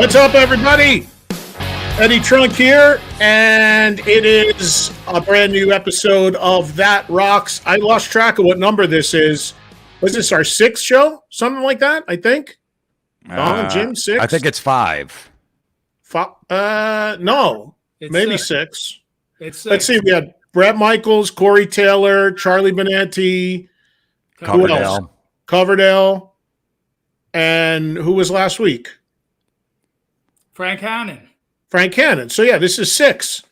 What's up, everybody? Eddie Trunk here, and it is a brand new episode of That Rocks. I lost track of what number this is. Was this our sixth show? Something like that, I think. Jim, six? I think it's five. No, It's maybe six. It's six. Let's see. We had Brett Michaels, Corey Taylor, Charlie Benanti, Coverdale, and who was last week? Frank Hannon. So, yeah, this is six.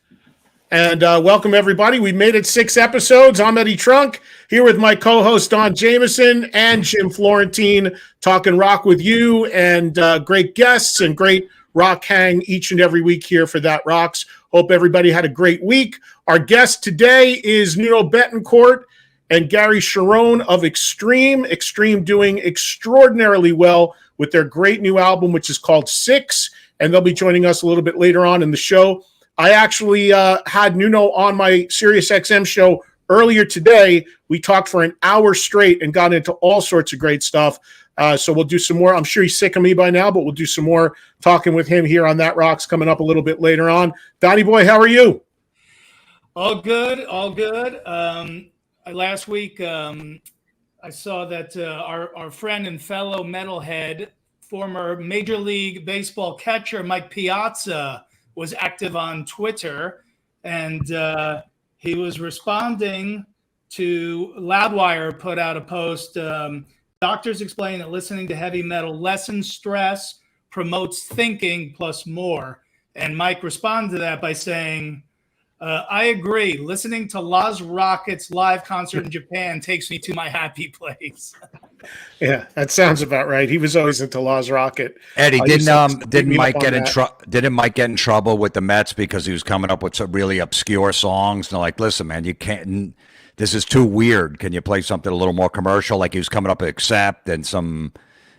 And welcome, everybody. We made it 6 episodes. I'm Eddie Trunk, here with my co-host, Don Jamieson, and Jim Florentine, talking rock with you, and great guests and great rock hang each and every week here for That Rocks. Hope everybody had a great week. Our guest today is Nuno Bettencourt and Gary Cherone of Extreme. Extreme doing extraordinarily well with their great new album, which is called Six, and they'll be joining us a little bit later on in the show. I actually had Nuno on my SiriusXM show earlier today. We talked for an hour straight and got into all sorts of great stuff. So we'll do some more. I'm sure he's sick of me by now, but we'll do some more talking with him here on That Rocks coming up a little bit later on. Donnie boy, how are you? All good. Last week, I saw that our friend and fellow metalhead, former Major League Baseball catcher Mike Piazza, was active on Twitter, and he was responding to Loudwire put out a post. Doctors explain that listening to heavy metal lessens stress, promotes thinking, plus more. And Mike responded to that by saying, I agree. Listening to Las Rockets live concert in Japan takes me to my happy place. Yeah, that sounds about right. He was always into Las Rocket. Eddie, didn't Mike get in trouble with the Mets because he was coming up with some really obscure songs? And they're like, listen, man, you can't. This is too weird. Can you play something a little more commercial? Like he was coming up with Accept and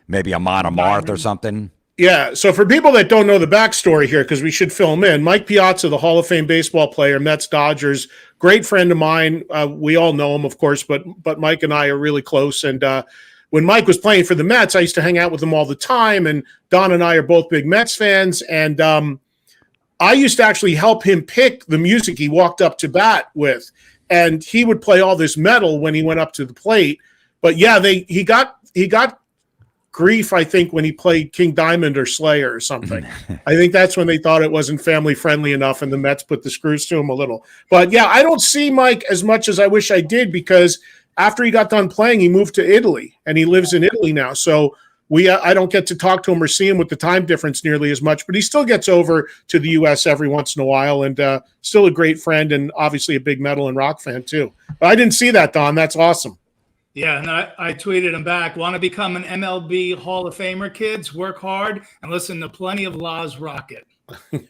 maybe Amon Amarth or something. Yeah, so for people that don't know the backstory here, because we should fill them in, Mike Piazza, the Hall of Fame baseball player, Mets, Dodgers, great friend of mine. We all know him, of course, but Mike and I are really close. And when Mike was playing for the Mets, I used to hang out with him all the time. And Don and I are both big Mets fans. And I used to actually help him pick the music he walked up to bat with. And he would play all this metal when he went up to the plate. But yeah, he got grief, I think, when he played King Diamond or Slayer or something. I think that's when they thought it wasn't family friendly enough, and the Mets put the screws to him a little. But yeah, I don't see Mike as much as I wish I did, because after he got done playing, he moved to Italy, and he lives in Italy now. So I don't get to talk to him or see him with the time difference nearly as much, but he still gets over to the U.S. every once in a while, and still a great friend, and obviously a big metal and rock fan too. But I didn't see that, Don. That's awesome. Yeah, and I tweeted him back. Want to become an MLB Hall of Famer, kids? Work hard and listen to plenty of Las Rocket.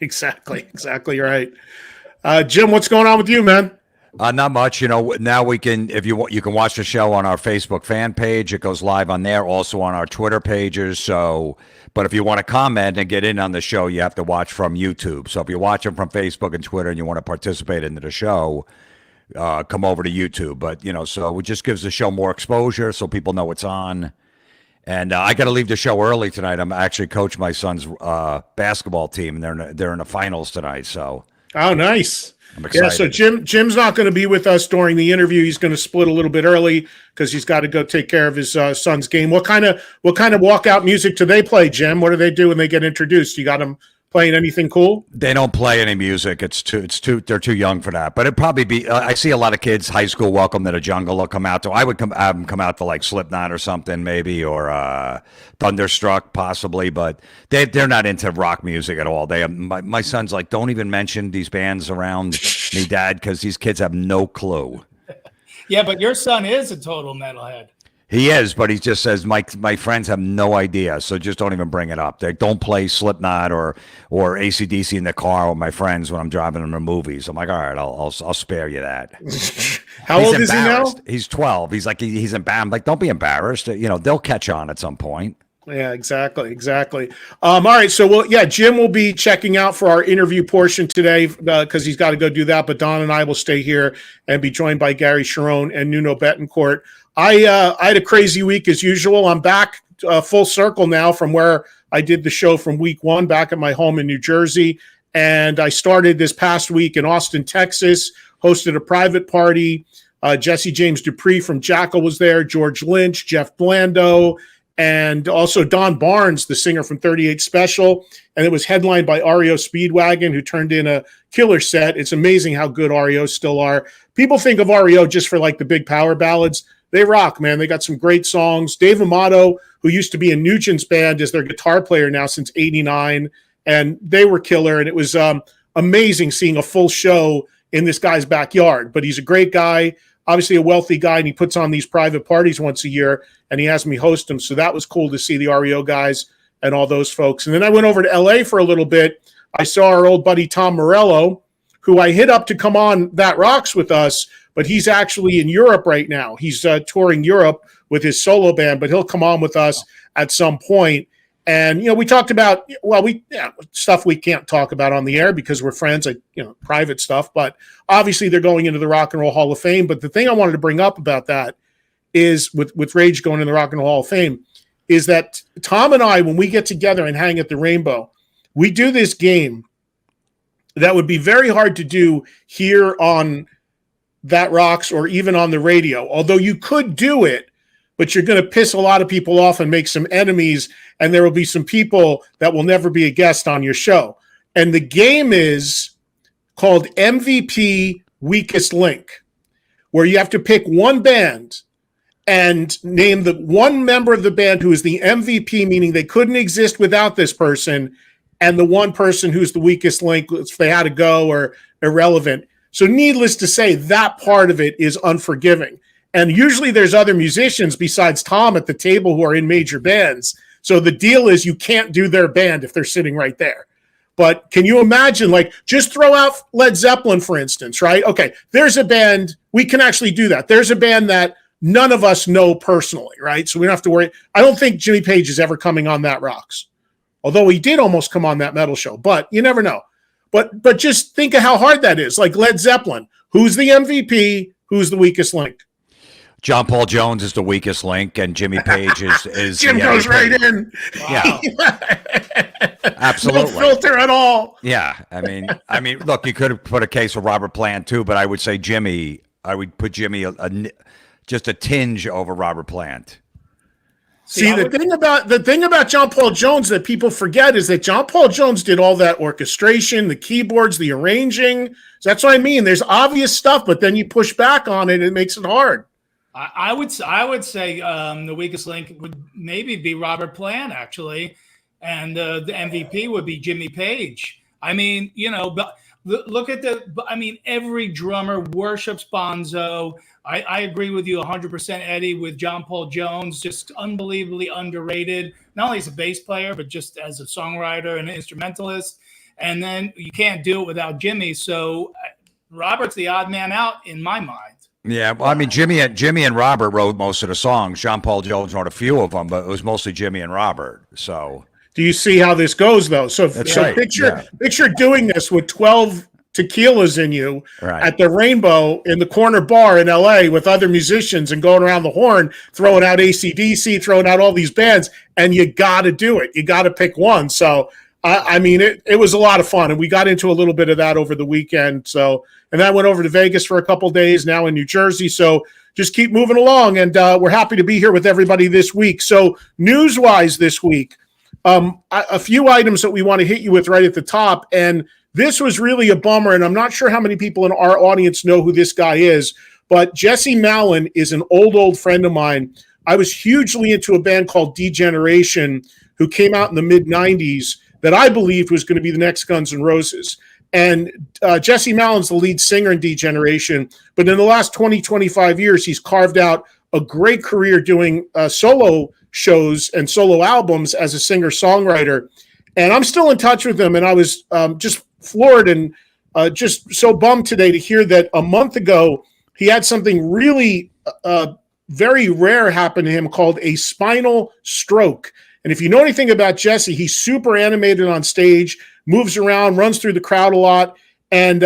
Exactly right. Jim, what's going on with you, man? Not much. Now we can, if you can watch the show on our Facebook fan page. It goes live on there, also on our Twitter pages. So, but if you want to comment and get in on the show, you have to watch from YouTube. So if you're watching from Facebook and Twitter and you want to participate in the show, come over to YouTube. But so it just gives the show more exposure so people know it's on. And I got to leave the show early tonight. I'm actually coaching my son's basketball team, and they're in the finals tonight. So nice. I'm excited. Yeah, so Jim's not going to be with us during the interview. He's going to split a little bit early because he's got to go take care of his son's game. What kind of walkout music do they play, Jim? What do they do when they get introduced? You got them playing anything cool? They don't play any music. They're too young for that. But it'd probably be, I see a lot of kids, high school, Welcome to the Jungle will come out to. I would have them come out to like Slipknot or something maybe, or Thunderstruck possibly, but they're not into rock music at all. They have, my son's like, don't even mention these bands around me, Dad, because these kids have no clue. Yeah, but your son is a total metalhead. He is, but he just says, my friends have no idea, so just don't even bring it up. They don't play Slipknot or AC/DC in the car with my friends when I'm driving them to movies. I'm like, all right, I'll spare you that. How old is he now? He's 12. He's like, he's embarrassed. I'm like, don't be embarrassed. They'll catch on at some point. Yeah, exactly. All right, so Jim will be checking out for our interview portion today because he's got to go do that. But Don and I will stay here and be joined by Gary Cherone and Nuno Bettencourt. I had a crazy week as usual. I'm back full circle now from where I did the show from week 1 back at my home in New Jersey. And I started this past week in Austin, Texas, hosted a private party. Jesse James Dupree from Jackal was there, George Lynch, Jeff Blando, and also Don Barnes, the singer from 38 Special. And it was headlined by REO Speedwagon, who turned in a killer set. It's amazing how good REO still are. People think of REO just for like the big power ballads. They rock, man. They got some great songs. Dave Amato, who used to be in Nugent's band, is their guitar player now since '89. And they were killer. And it was amazing seeing a full show in this guy's backyard. But he's a great guy, obviously a wealthy guy, and he puts on these private parties once a year, and he has me host them. So that was cool to see the REO guys and all those folks. And then I went over to LA for a little bit. I saw our old buddy Tom Morello, who I hit up to come on That Rocks with us, but he's actually in Europe right now. He's touring Europe with his solo band, but he'll come on with us at some point. And, we talked about, stuff we can't talk about on the air because we're friends, private stuff. But obviously they're going into the Rock and Roll Hall of Fame. But the thing I wanted to bring up about that is with Rage going in the Rock and Roll Hall of Fame is that Tom and I, when we get together and hang at the Rainbow, we do this game that would be very hard to do here on That Rocks or even on the radio. Although you could do it, but you're going to piss a lot of people off and make some enemies, and there will be some people that will never be a guest on your show. And the game is called MVP Weakest Link, where you have to pick one band and name the one member of the band who is the MVP, meaning they couldn't exist without this person, and the one person who's the weakest link if they had to go or irrelevant. So needless to say, that part of it is unforgiving. And usually there's other musicians besides Tom at the table who are in major bands. So the deal is you can't do their band if they're sitting right there. But can you imagine, just throw out Led Zeppelin, for instance, right? Okay, there's a band, we can actually do that. There's a band that none of us know personally, right? So we don't have to worry. I don't think Jimmy Page is ever coming on That Rocks, although he did almost come on that metal show, but you never know. But just think of how hard that is. Like Led Zeppelin, who's the MVP? Who's the weakest link? John Paul Jones is the weakest link, and Jimmy Page is Jim goes right in. Yeah, absolutely. No filter at all. Yeah, I mean, look, you could have put a case for Robert Plant too, but I would say Jimmy. I would put Jimmy just a tinge over Robert Plant. See, the thing about John Paul Jones that people forget is that John Paul Jones did all that orchestration, the keyboards, the arranging. So that's what I mean. There's obvious stuff, but then you push back on it, and it makes it hard. I would say the weakest link would maybe be Robert Plant, actually, and the MVP would be Jimmy Page. I mean, but look at every drummer worships Bonzo. I agree with you 100%, Eddie, with John Paul Jones, just unbelievably underrated, not only as a bass player, but just as a songwriter and an instrumentalist. And then you can't do it without Jimmy. So Robert's the odd man out in my mind. Yeah, well, I mean, Jimmy and Robert wrote most of the songs. John Paul Jones wrote a few of them, but it was mostly Jimmy and Robert. So, do you see how this goes, though? So right. Picture doing this with 12 tequilas in you at the Rainbow in the corner bar in LA with other musicians and going around the horn, throwing out AC/DC, throwing out all these bands, and you got to do it. You got to pick one. So, it was a lot of fun, and we got into a little bit of that over the weekend. So, and I went over to Vegas for a couple of days, now in New Jersey. So just keep moving along, and we're happy to be here with everybody this week. So news-wise this week, a few items that we want to hit you with right at the top, and this was really a bummer, and I'm not sure how many people in our audience know who this guy is, but Jesse Malin is an old friend of mine. I was hugely into a band called D-Generation, who came out in the mid-'90s, that I believed was going to be the next Guns N' Roses. And Jesse Malin's the lead singer in D-Generation, but in the last 20, 25 years, he's carved out a great career doing solo shows and solo albums as a singer-songwriter. And I'm still in touch with him, and I was just floored and just so bummed today to hear that a month ago, he had something really very rare happen to him called a spinal stroke. And if you know anything about Jesse, he's super animated on stage, moves around, runs through the crowd a lot. And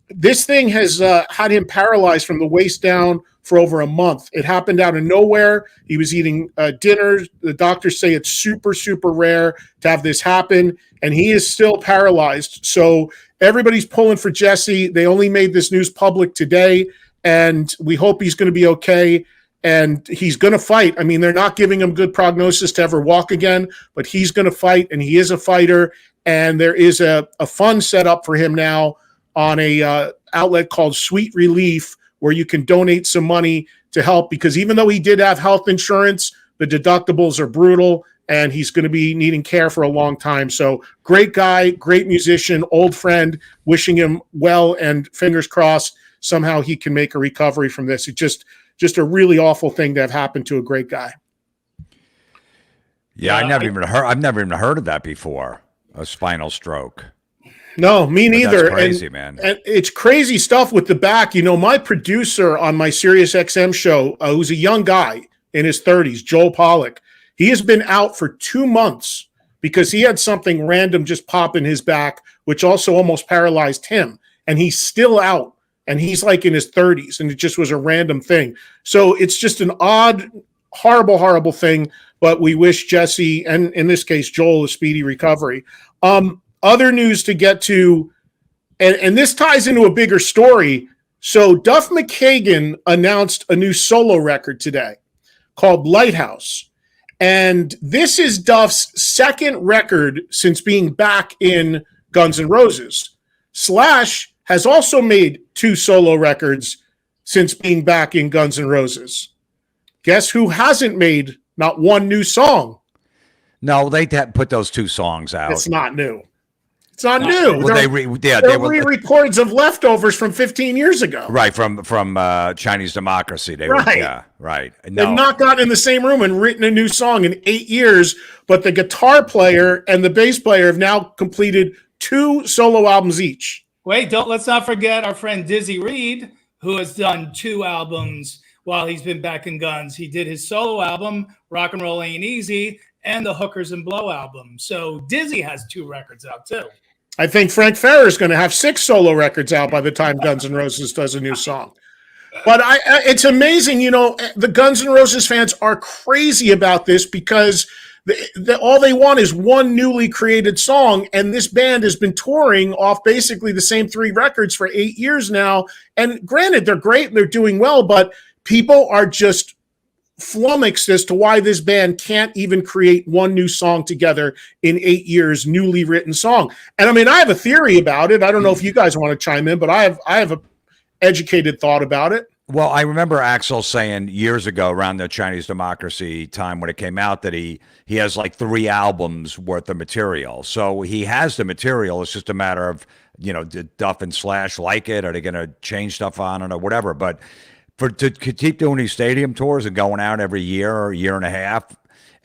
this thing has had him paralyzed from the waist down for over a month. It happened out of nowhere. He was eating dinner. The doctors say it's super, super rare to have this happen, and he is still paralyzed. So everybody's pulling for Jesse. They only made this news public today, and we hope he's going to be okay. And he's going to fight. I mean, they're not giving him good prognosis to ever walk again, but he's going to fight, and he is a fighter. And there is a fund set up for him now on a outlet called Sweet Relief, where you can donate some money to help, because even though he did have health insurance, the deductibles are brutal, and he's going to be needing care for a long time. So great guy, great musician, old friend, wishing him well, and fingers crossed somehow he can make a recovery from this. It's just a really awful thing to have happened to a great guy. Yeah, I've never even heard of that before. A spinal stroke. No, me neither. That's crazy, man. And it's crazy stuff with the back. You know, my producer on my Sirius XM show, who's a young guy in his 30s, Joel Pollack, he has been out for 2 months because he had something random just pop in his back, which also almost paralyzed him. And he's still out, and he's like in his 30s, and it just was a random thing. So it's just an odd, horrible, horrible thing. But we wish Jesse, and in this case, Joel, a speedy recovery. Other news to get to, and this ties into a bigger story. So Duff McKagan announced a new solo record today called Lighthouse. And this is Duff's second record since being back in Guns N' Roses. Slash has also made 2 solo records since being back in Guns N' Roses. Guess who hasn't made not one new song? No, they put those 2 songs out. It's not new. It's not new. Well, they were re-records of leftovers from 15 years ago. Right, from Chinese Democracy. Right. Right. No. They've not gotten in the same room and written a new song in 8 years, but the guitar player and the bass player have now completed 2 solo albums each. Wait, let's not forget our friend Dizzy Reed, who has done 2 albums while he's been back in Guns. He did his solo album, Rock and Roll Ain't Easy, and the Hookers and Blow album. So Dizzy has 2 records out too. I think Frank Ferrer is going to have 6 solo records out by the time Guns N' Roses does a new song. But it's amazing, you know, the Guns N' Roses fans are crazy about this because all they want is one newly created song, and this band has been touring off basically the same 3 records for 8 years now. And granted, they're great and they're doing well, but people are just flummoxed as to why this band can't even create one new song together in 8 years, newly written song. And I mean, I have a theory about it. I don't know if you guys want to chime in, but I have a educated thought about it. Well, I remember Axl saying years ago around the Chinese Democracy time when it came out that he has like 3 albums worth of material. So he has the material. It's just a matter of, you know, did Duff and Slash like it? Are they going to change stuff on it or whatever? But to keep doing these stadium tours and going out every year or year and a half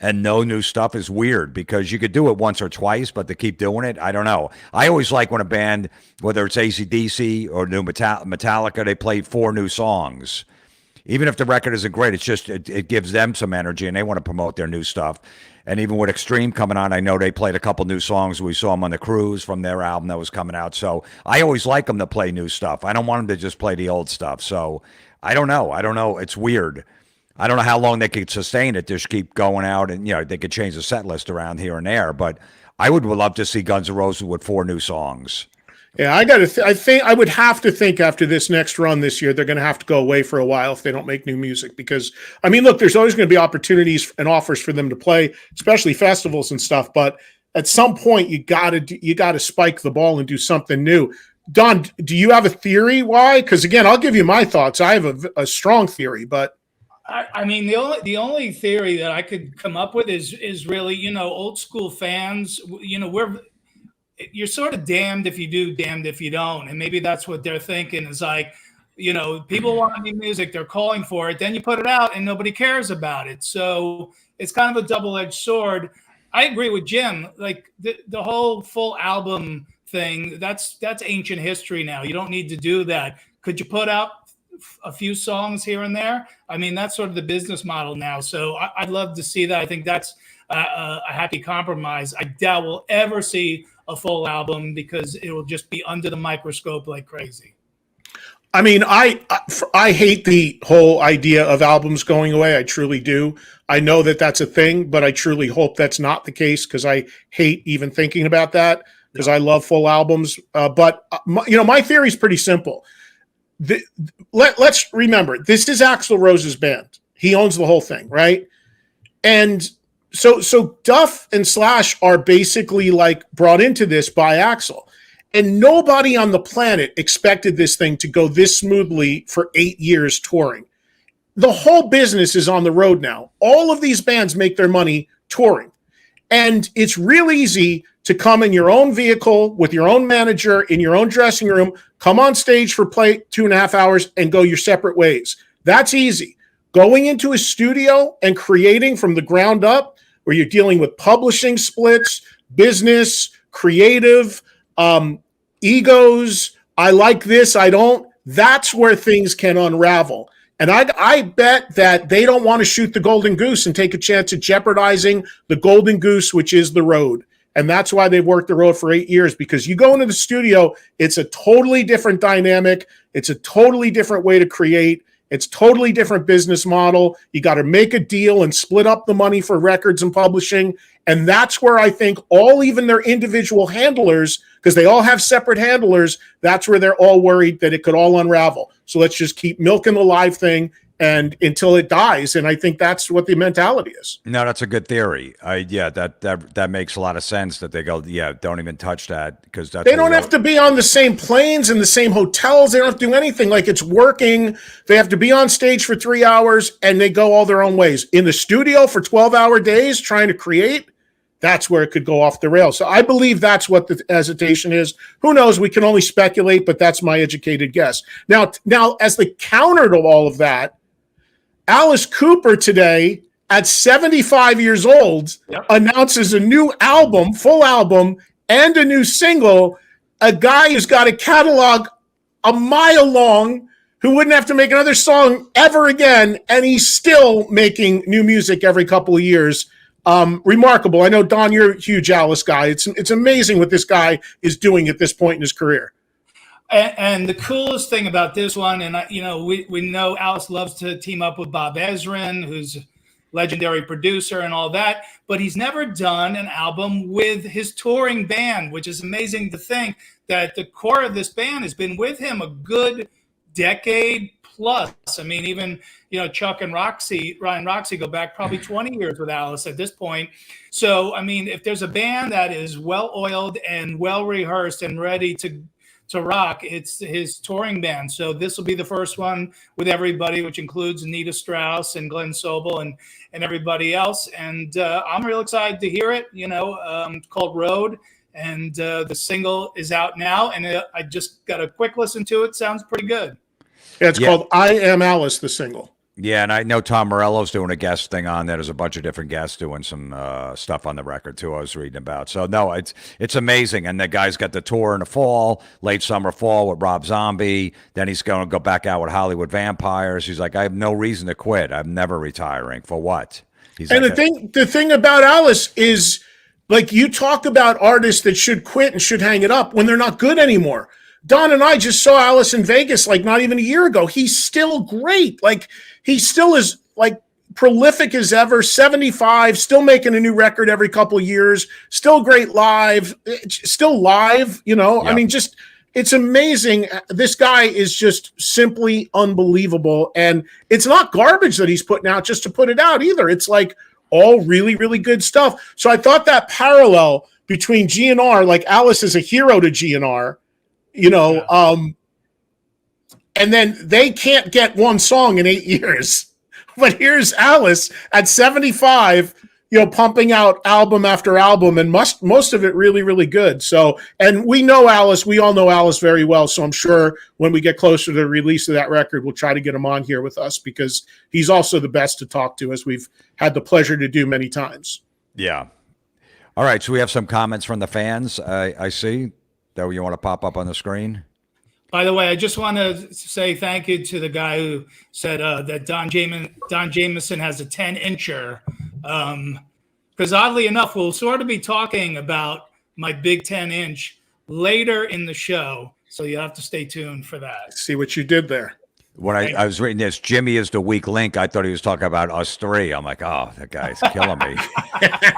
and no new stuff is weird, because you could do it once or twice, but to keep doing it, I don't know. I always like when a band, whether it's AC/DC or new Metallica, they play 4 new songs. Even if the record isn't great, it's just it gives them some energy and they want to promote their new stuff. And even with Extreme coming on, I know they played a couple new songs. We saw them on the cruise from their album that was coming out. So I always like them to play new stuff. I don't want them to just play the old stuff. So I don't know. It's weird. I don't know how long they could sustain it. Just keep going out, and you know they could change the set list around here and there. But I would love to see Guns N' Roses with 4 new songs. Yeah, I think I would have to think after this next run this year, they're going to have to go away for a while if they don't make new music. Because I mean, look, there's always going to be opportunities and offers for them to play, especially festivals and stuff. But at some point, you got to spike the ball and do something new. Don, do you have a theory why? Because again, I'll give you my thoughts. I have a strong theory, but I mean, the only theory that I could come up with is really, you know, old school fans. You know, you're sort of damned if you do, damned if you don't, and maybe that's what they're thinking. Is like, you know, people want new music, they're calling for it, then you put it out and nobody cares about it. So it's kind of a double-edged sword. I agree with Jim. Like the whole full album thing, that's ancient history now. You don't need to do that. Could you put out a few songs here and there? I mean, that's sort of the business model now. So I'd love to see that. I think that's a happy compromise. I doubt we'll ever see a full album because it will just be under the microscope like crazy. I mean, I hate the whole idea of albums going away. I truly do. I know that that's a thing, but I truly hope that's not the case because I hate even thinking about that because I love full albums. But my theory is pretty simple. Let's remember, this is Axl Rose's band. He owns the whole thing, right? And so Duff and Slash are basically like brought into this by Axl. And nobody on the planet expected this thing to go this smoothly for 8 years touring. The whole business is on the road now. All of these bands make their money touring. And it's real easy to come in your own vehicle with your own manager in your own dressing room, come on stage for play 2.5 hours and go your separate ways. That's easy. Going into a studio and creating from the ground up where you're dealing with publishing splits, business, creative, egos, I like this, I don't. That's where things can unravel. And I bet that they don't want to shoot the golden goose and take a chance at jeopardizing the golden goose, which is the road. And that's why they've worked the road for 8 years, because you go into the studio, it's a totally different dynamic. It's a totally different way to create. It's totally different business model. You got to make a deal and split up the money for records and publishing. And that's where I think even their individual handlers, because they all have separate handlers, that's where they're all worried that it could all unravel. So let's just keep milking the live thing and until it dies. And I think that's what the mentality is. No, that's a good theory. That makes a lot of sense that they go, don't even touch that, because that's they don't have to be on the same planes and the same hotels. They don't have to do anything. Like, it's working. They have to be on stage for 3 hours and they go all their own ways. In the studio for 12-hour days trying to create, that's where it could go off the rails. So I believe that's what the hesitation is. Who knows? We can only speculate, but that's my educated guess. Now, as the counter to all of that, Alice Cooper today, at 75 years old, announces a new album, full album, and a new single. A guy who's got a catalog a mile long, who wouldn't have to make another song ever again, and he's still making new music every couple of years. Remarkable. I know, Don, you're a huge Alice guy. It's amazing what this guy is doing at this point in his career. And the coolest thing about this one, and we know Alice loves to team up with Bob Ezrin, who's a legendary producer and all that, but he's never done an album with his touring band, which is amazing to think that the core of this band has been with him a good decade plus. I mean, even Chuck and Ryan Roxy go back probably 20 years with Alice at this point. So, I mean, if there's a band that is well-oiled and well-rehearsed and ready to rock, it's his touring band. So this will be the first one with everybody, which includes Anita Strauss and Glenn Sobel and everybody else. And I'm real excited to hear it. It's called Road, and the single is out now. And I just got a quick listen to it. Sounds pretty good. Yeah, it's called I Am Alice, the single. Yeah, and I know Tom Morello's doing a guest thing on there. There's a bunch of different guests doing some stuff on the record, too, I was reading about. So, no, it's amazing. And the guy's got the tour in the fall, late summer, fall with Rob Zombie. Then he's going to go back out with Hollywood Vampires. He's like, I have no reason to quit. I'm never retiring. For what? The thing about Alice is, like, you talk about artists that should quit and should hang it up when they're not good anymore. Don and I just saw Alice in Vegas like not even a year ago. He's still great. Like, he still is like prolific as ever, 75, still making a new record every couple of years, still great live, still live, Yeah. I mean, just, it's amazing. This guy is just simply unbelievable. And it's not garbage that he's putting out just to put it out either. It's like all really, really good stuff. So I thought that parallel between GNR, like Alice is a hero to GNR, and then they can't get one song in 8 years. But here's Alice at 75, pumping out album after album, and most of it really, really good. So, and we know Alice, we all know Alice very well. So I'm sure when we get closer to the release of that record, we'll try to get him on here with us, because he's also the best to talk to, as we've had the pleasure to do many times. Yeah. All right. So we have some comments from the fans. I see that you want to pop up on the screen. By the way, I just want to say thank you to the guy who said that Don Jamieson has a 10-incher. Because oddly enough, we'll sort of be talking about my big 10-inch later in the show. So you have to stay tuned for that. See what you did there. When I was reading this, Jimmy is the weak link. I thought he was talking about us three. I'm like, oh, that guy's killing me.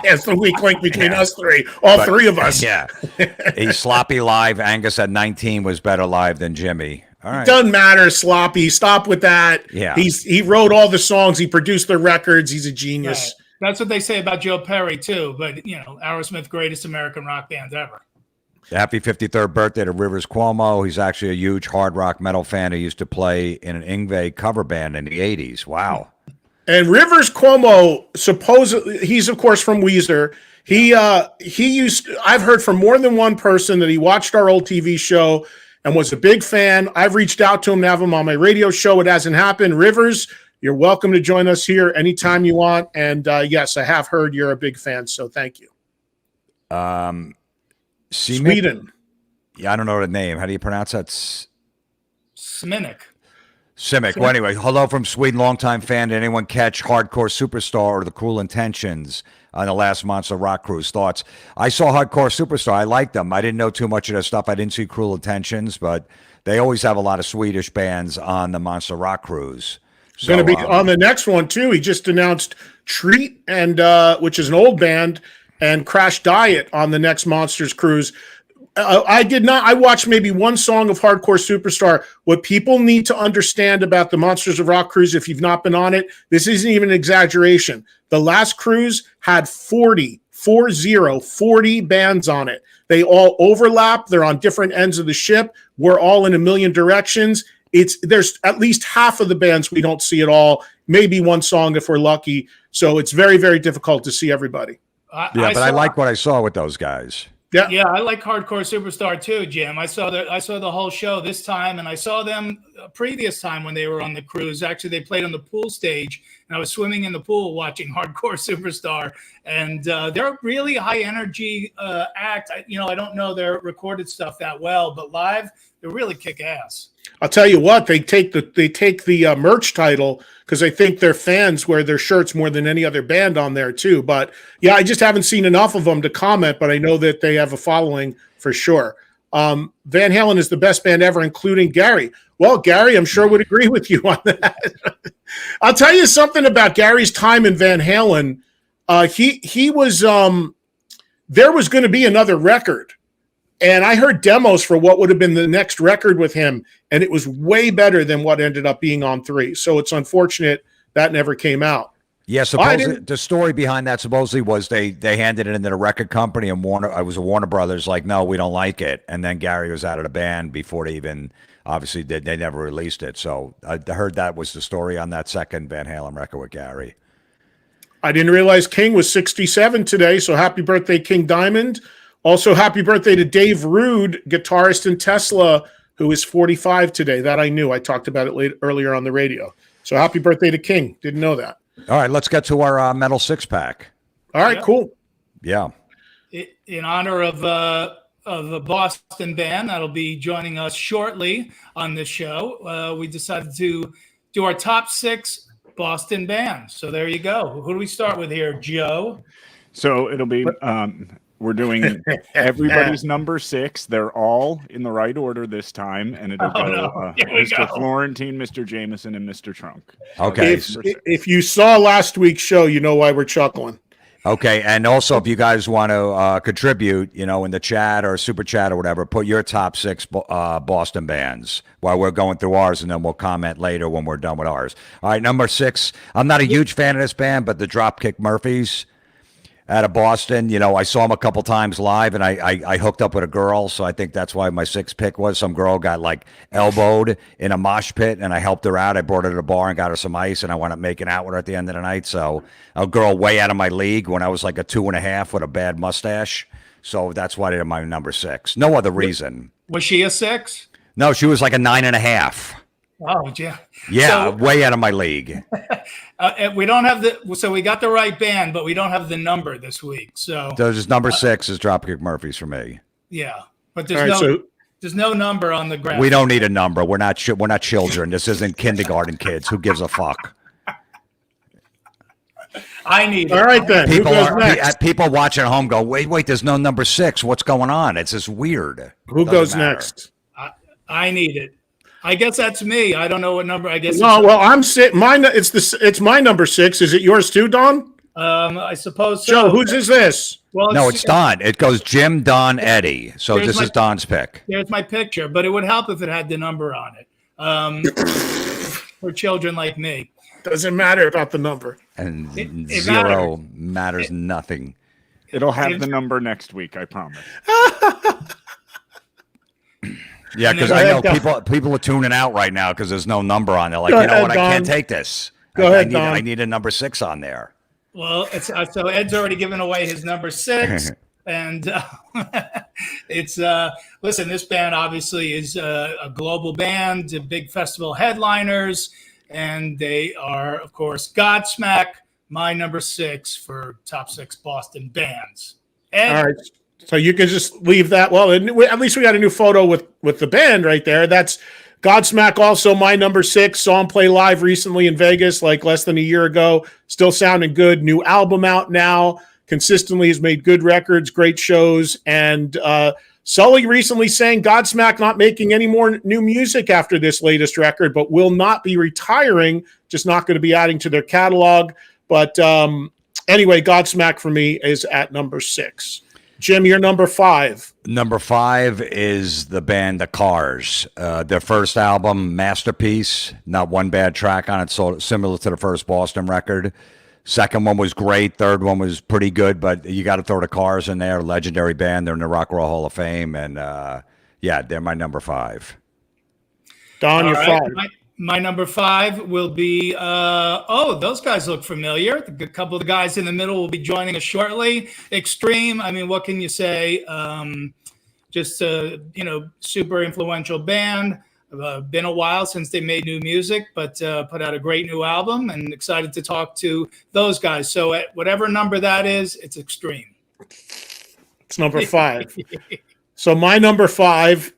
It's the weak link between us three, three of us. Yeah. He's sloppy live. Angus at 19 was better live than Jimmy. All right. Doesn't matter, sloppy. Stop with that. Yeah. He wrote all the songs. He produced the records. He's a genius. Right. That's what they say about Joe Perry, too. But, Aerosmith, greatest American rock band ever. Happy 53rd birthday to Rivers Cuomo. He's actually a huge hard rock metal fan. He used to play in an Yngwie cover band in the 80s. Wow. And Rivers Cuomo, supposedly, he's of course from Weezer. I've heard from more than one person that he watched our old TV show and was a big fan. I've reached out to him to have him on my radio show. It hasn't happened. Rivers, you're welcome to join us here anytime you want. And yes, I have heard you're a big fan. So thank you. Sweden. Yeah, I don't know the name. How do you pronounce that? Simic. Well, anyway, hello from Sweden, longtime fan. Did anyone catch Hardcore Superstar or The Cruel Intentions on the last Monster Rock Cruise? Thoughts? I saw Hardcore Superstar. I liked them. I didn't know too much of their stuff. I didn't see Cruel Intentions, but they always have a lot of Swedish bands on the Monster Rock Cruise. So, going to be on the next one, too. He just announced Treat, and which is an old band, and Crash Diet on the next Monsters Cruise. I watched maybe one song of Hardcore Superstar. What people need to understand about the Monsters of Rock Cruise, if you've not been on it, this isn't even an exaggeration. The last cruise had 40 bands on it. They all overlap. They're on different ends of the ship. We're all in a million directions. There's at least half of the bands we don't see at all, maybe one song if we're lucky. So it's very, very difficult to see everybody. I like what I saw with those guys. Yeah, I like Hardcore Superstar too, Jim. I saw the whole show this time, and I saw them a previous time when they were on the cruise. Actually, they played on the pool stage, and I was swimming in the pool watching Hardcore Superstar. And they're a really high energy act. I don't know their recorded stuff that well, but live, they really kick ass. I'll tell you what, they take the merch title because I think their fans wear their shirts more than any other band on there too. But yeah, I just haven't seen enough of them to comment, but I know that they have a following for sure. Van Halen is the best band ever, including Gary. Well, Gary, I'm sure would agree with you on that. I'll tell you something about Gary's time in Van Halen. He was there was going to be another record. And I heard demos for what would have been the next record with him, and it was way better than what ended up being on 3. So it's unfortunate that never came out. Yeah, supposedly the story behind that supposedly was they handed it into the record company, and I was a Warner Brothers like, no, we don't like it. And then Gary was out of the band before they even obviously did. They never released it. So I heard that was the story on that second Van Halen record with Gary. I didn't realize King was 67 today. So happy birthday, King Diamond. Also, happy birthday to Dave Rude, guitarist in Tesla, who is 45 today. That I knew. I talked about it earlier on the radio. So happy birthday to King. Didn't know that. All right, let's get to our metal six-pack. All right, cool. Yeah. In honor of a Boston band that'll be joining us shortly on this show, we decided to do our top 6 Boston bands. So there you go. Who do we start with here, Joe? So it'll be... we're doing everybody's number 6. They're all in the right order this time, and it'll go Mr. Florentine, Mr. Jamieson, and Mr. Trunk. Okay. If you saw last week's show, you know why we're chuckling. Okay, and also if you guys want to contribute, in the chat or super chat or whatever, put your top 6 Boston bands while we're going through ours, and then we'll comment later when we're done with ours. All right, number 6. I'm not a huge fan of this band, but the Dropkick Murphys. Out of Boston, I saw him a couple times live, and I hooked up with a girl, so I think that's why my 6th pick was some girl got elbowed in a mosh pit, and I helped her out. I brought her to the bar and got her some ice, and I wound up making out with her at the end of the night. So a girl way out of my league when I was like a 2.5 with a bad mustache. So that's why they're my number 6. No other reason. Was she a 6? No, she was like a 9.5. Oh, yeah. Yeah, way out of my league. We don't have so we got the right band, but we don't have the number this week. So there's number 6 is Dropkick Murphys for me. Yeah, but there's no number on the graph. We don't need a number. We're not children. This isn't kindergarten kids. Who gives a fuck? I need All right, then. People watching at home go, wait, there's no number 6. What's going on? It's just weird. Who goes next? I need it. I guess that's me. I don't know what number. I guess. No, well, I'm sitting. Mine. It's my number 6. Is it yours too, Don? I suppose so. Joe, whose is this? Well, No, it's Don. It goes Jim, Don, Eddie. So this is Don's pick. There's my picture, but it would help if it had the number on it. For children like me. Doesn't matter about the number. And it zero matters nothing. It'll have the number next week, I promise. Yeah, because I know people are tuning out right now because there's no number on there. Like, you know what? I can't take this. I need a number 6 on there. Well, so Ed's already given away his number 6. And it's listen, this band obviously is a global band, big festival headliners, and they are, of course, Godsmack, my number 6 for top 6 Boston bands. Ed? All right. So you can just leave that. Well, at least we got a new photo with the band right there. That's Godsmack, also my number 6. Saw him play live recently in Vegas, like less than a year ago. Still sounding good. New album out now. Consistently has made good records, great shows. And Sully recently saying Godsmack not making any more new music after this latest record, but will not be retiring, just not going to be adding to their catalog. But anyway, Godsmack for me is at number 6. Jim, you're number 5. Number 5 is the band The Cars. Their first album, Masterpiece, not one bad track on it, so similar to the first Boston record. Second one was great. Third one was pretty good, but you got to throw the Cars in there. Legendary band. They're in the Rock and Roll Hall of Fame, and yeah, they're my number 5. Don, you're 5. My number 5 will be, those guys look familiar. A couple of the guys in the middle will be joining us shortly. Extreme, I mean, what can you say? Just a, super influential band. Been a while since they made new music, but put out a great new album, and excited to talk to those guys. So at whatever number that is, it's Extreme. It's number 5. So my number 5,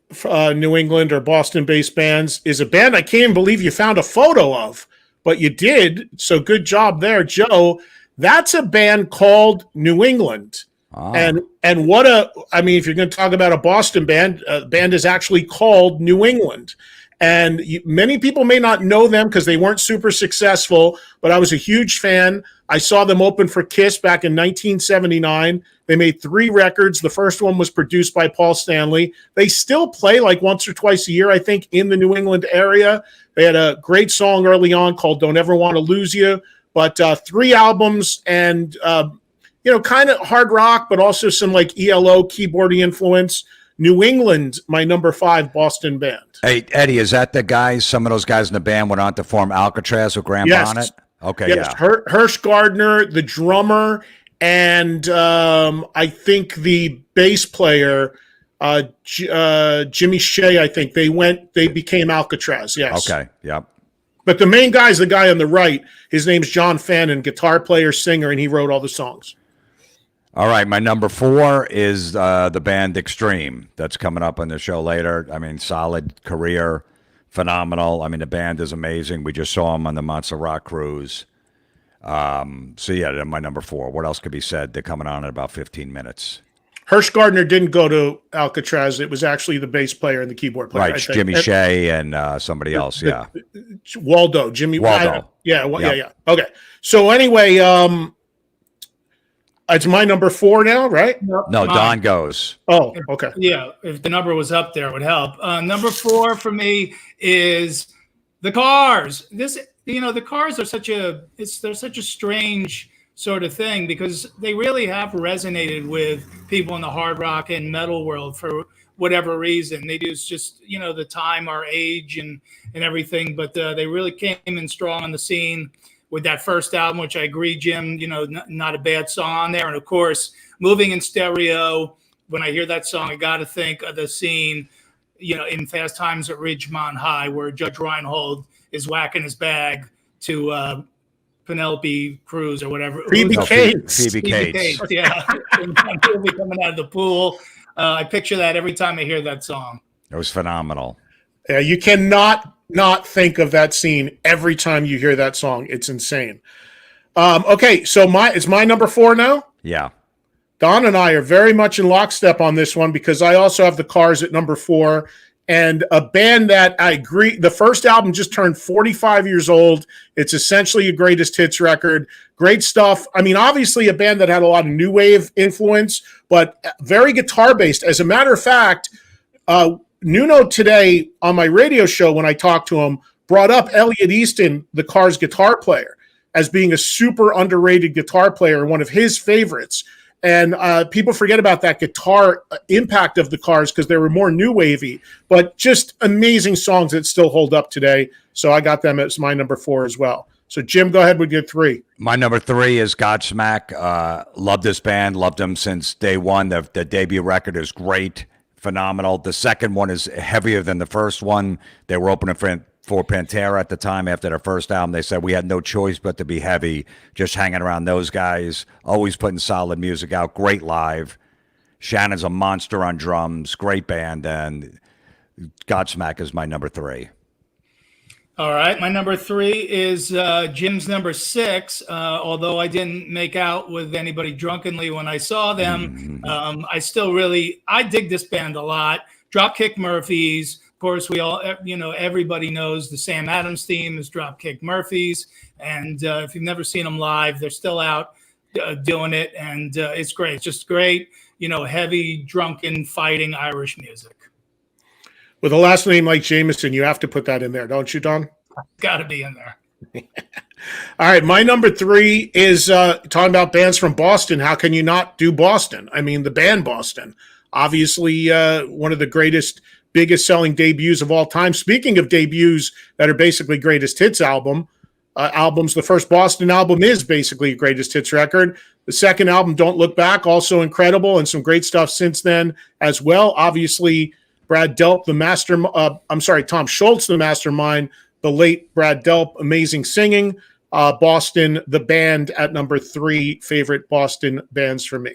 New England or Boston-based bands, is a band I can't even believe you found a photo of, but you did. So good job there, Joe. That's a band called New England. Oh. And if you're going to talk about a Boston band, the band is actually called New England. And many people may not know them because they weren't super successful, but I was a huge fan. I saw them open for Kiss back in 1979. They made 3 records. The first one was produced by Paul Stanley. They still play like once or twice a year, I think, in the New England area. They had a great song early on called Don't Ever Want to Lose You, but 3 albums and, kind of hard rock, but also some like ELO keyboarding influence. New England, my number 5 Boston band. Hey, Eddie, is that the guys, some of those guys in the band went on to form Alcatraz with Graham Bonnet? Okay, yes. Yeah. Hirsch Gardner, the drummer, and I think the bass player, Jimmy Shea, I think they became Alcatraz, yes. Okay, yep. But the main guy is the guy on the right. His name's John Fannin, guitar player, singer, and he wrote all the songs. All right, my number 4 is the band Extreme. That's coming up on the show later. I mean, solid career, phenomenal. I mean, the band is amazing. We just saw them on the Monster Rock cruise. So yeah, they're my number 4. What else could be said? They're coming on in about 15 minutes. Hirsch Gardner didn't go to Alcatraz. It was actually the bass player and the keyboard player. Right, Jimmy Shea and somebody else, yeah. Waldo. Yeah. Okay. So anyway, it's my number 4 now, right? No, Don goes. Oh, okay. Yeah, if the number was up there, it would help. Number 4 for me is the Cars. The Cars are such a strange sort of thing because they really have resonated with people in the hard rock and metal world for whatever reason. They do, it's just, the time, our age and everything, but they really came in strong on the scene with that first album, which I agree, Jim, not a bad song on there. And of course, Moving in Stereo, when I hear that song, I got to think of the scene, in Fast Times at Ridgemont High, where Judge Reinhold is whacking his bag to Penelope Cruz or whatever. Phoebe Cates. Yeah. Coming out of the pool. I picture that every time I hear that song. It was phenomenal. Yeah, you cannot not think of that scene every time you hear that song. It's insane. Okay, so it's my number 4 now? Yeah. Don and I are very much in lockstep on this one because I also have the Cars at number 4, and a band that I agree, the first album just turned 45 years old. It's essentially a greatest hits record. Great stuff. I mean, obviously a band that had a lot of new wave influence, but very guitar based. As a matter of fact, Nuno today on my radio show, when I talked to him, brought up Elliot Easton, the Cars guitar player, as being a super underrated guitar player, one of his favorites. And people forget about that guitar impact of the Cars because they were more new wavy, but just amazing songs that still hold up today. So I got them as my number 4 as well. So Jim, go ahead with your 3. My number 3 is Godsmack. Love this band. Loved them since day one. The debut record is great, phenomenal. The second one is heavier than the first one. They were opening for Pantera at the time after their first album. They said we had no choice but to be heavy, just hanging around those guys, always putting solid music out, great live. Shannon's a monster on drums, great band, and Godsmack is my number 3. All right, my number 3 is Jim's number 6. Although I didn't make out with anybody drunkenly when I saw them, I still I dig this band a lot. Dropkick Murphys. Of course, we all, everybody knows the Sam Adams theme is Dropkick Murphys. And if you've never seen them live, they're still out doing it. And it's great. It's just great, heavy, drunken, fighting Irish music. With a last name like Jamieson, you have to put that in there, don't you, Don? Got to be in there. All right, my number 3 is talking about bands from Boston. How can you not do Boston? I mean, the band Boston. Obviously, one of the biggest selling debuts of all time. Speaking of debuts that are basically greatest hits albums, the first Boston album is basically a greatest hits record. The second album, Don't Look Back, also incredible, and some great stuff since then as well. Obviously, Brad Delp, Tom Schultz, the mastermind, the late Brad Delp, amazing singing. Boston, the band, at number 3, favorite Boston bands for me.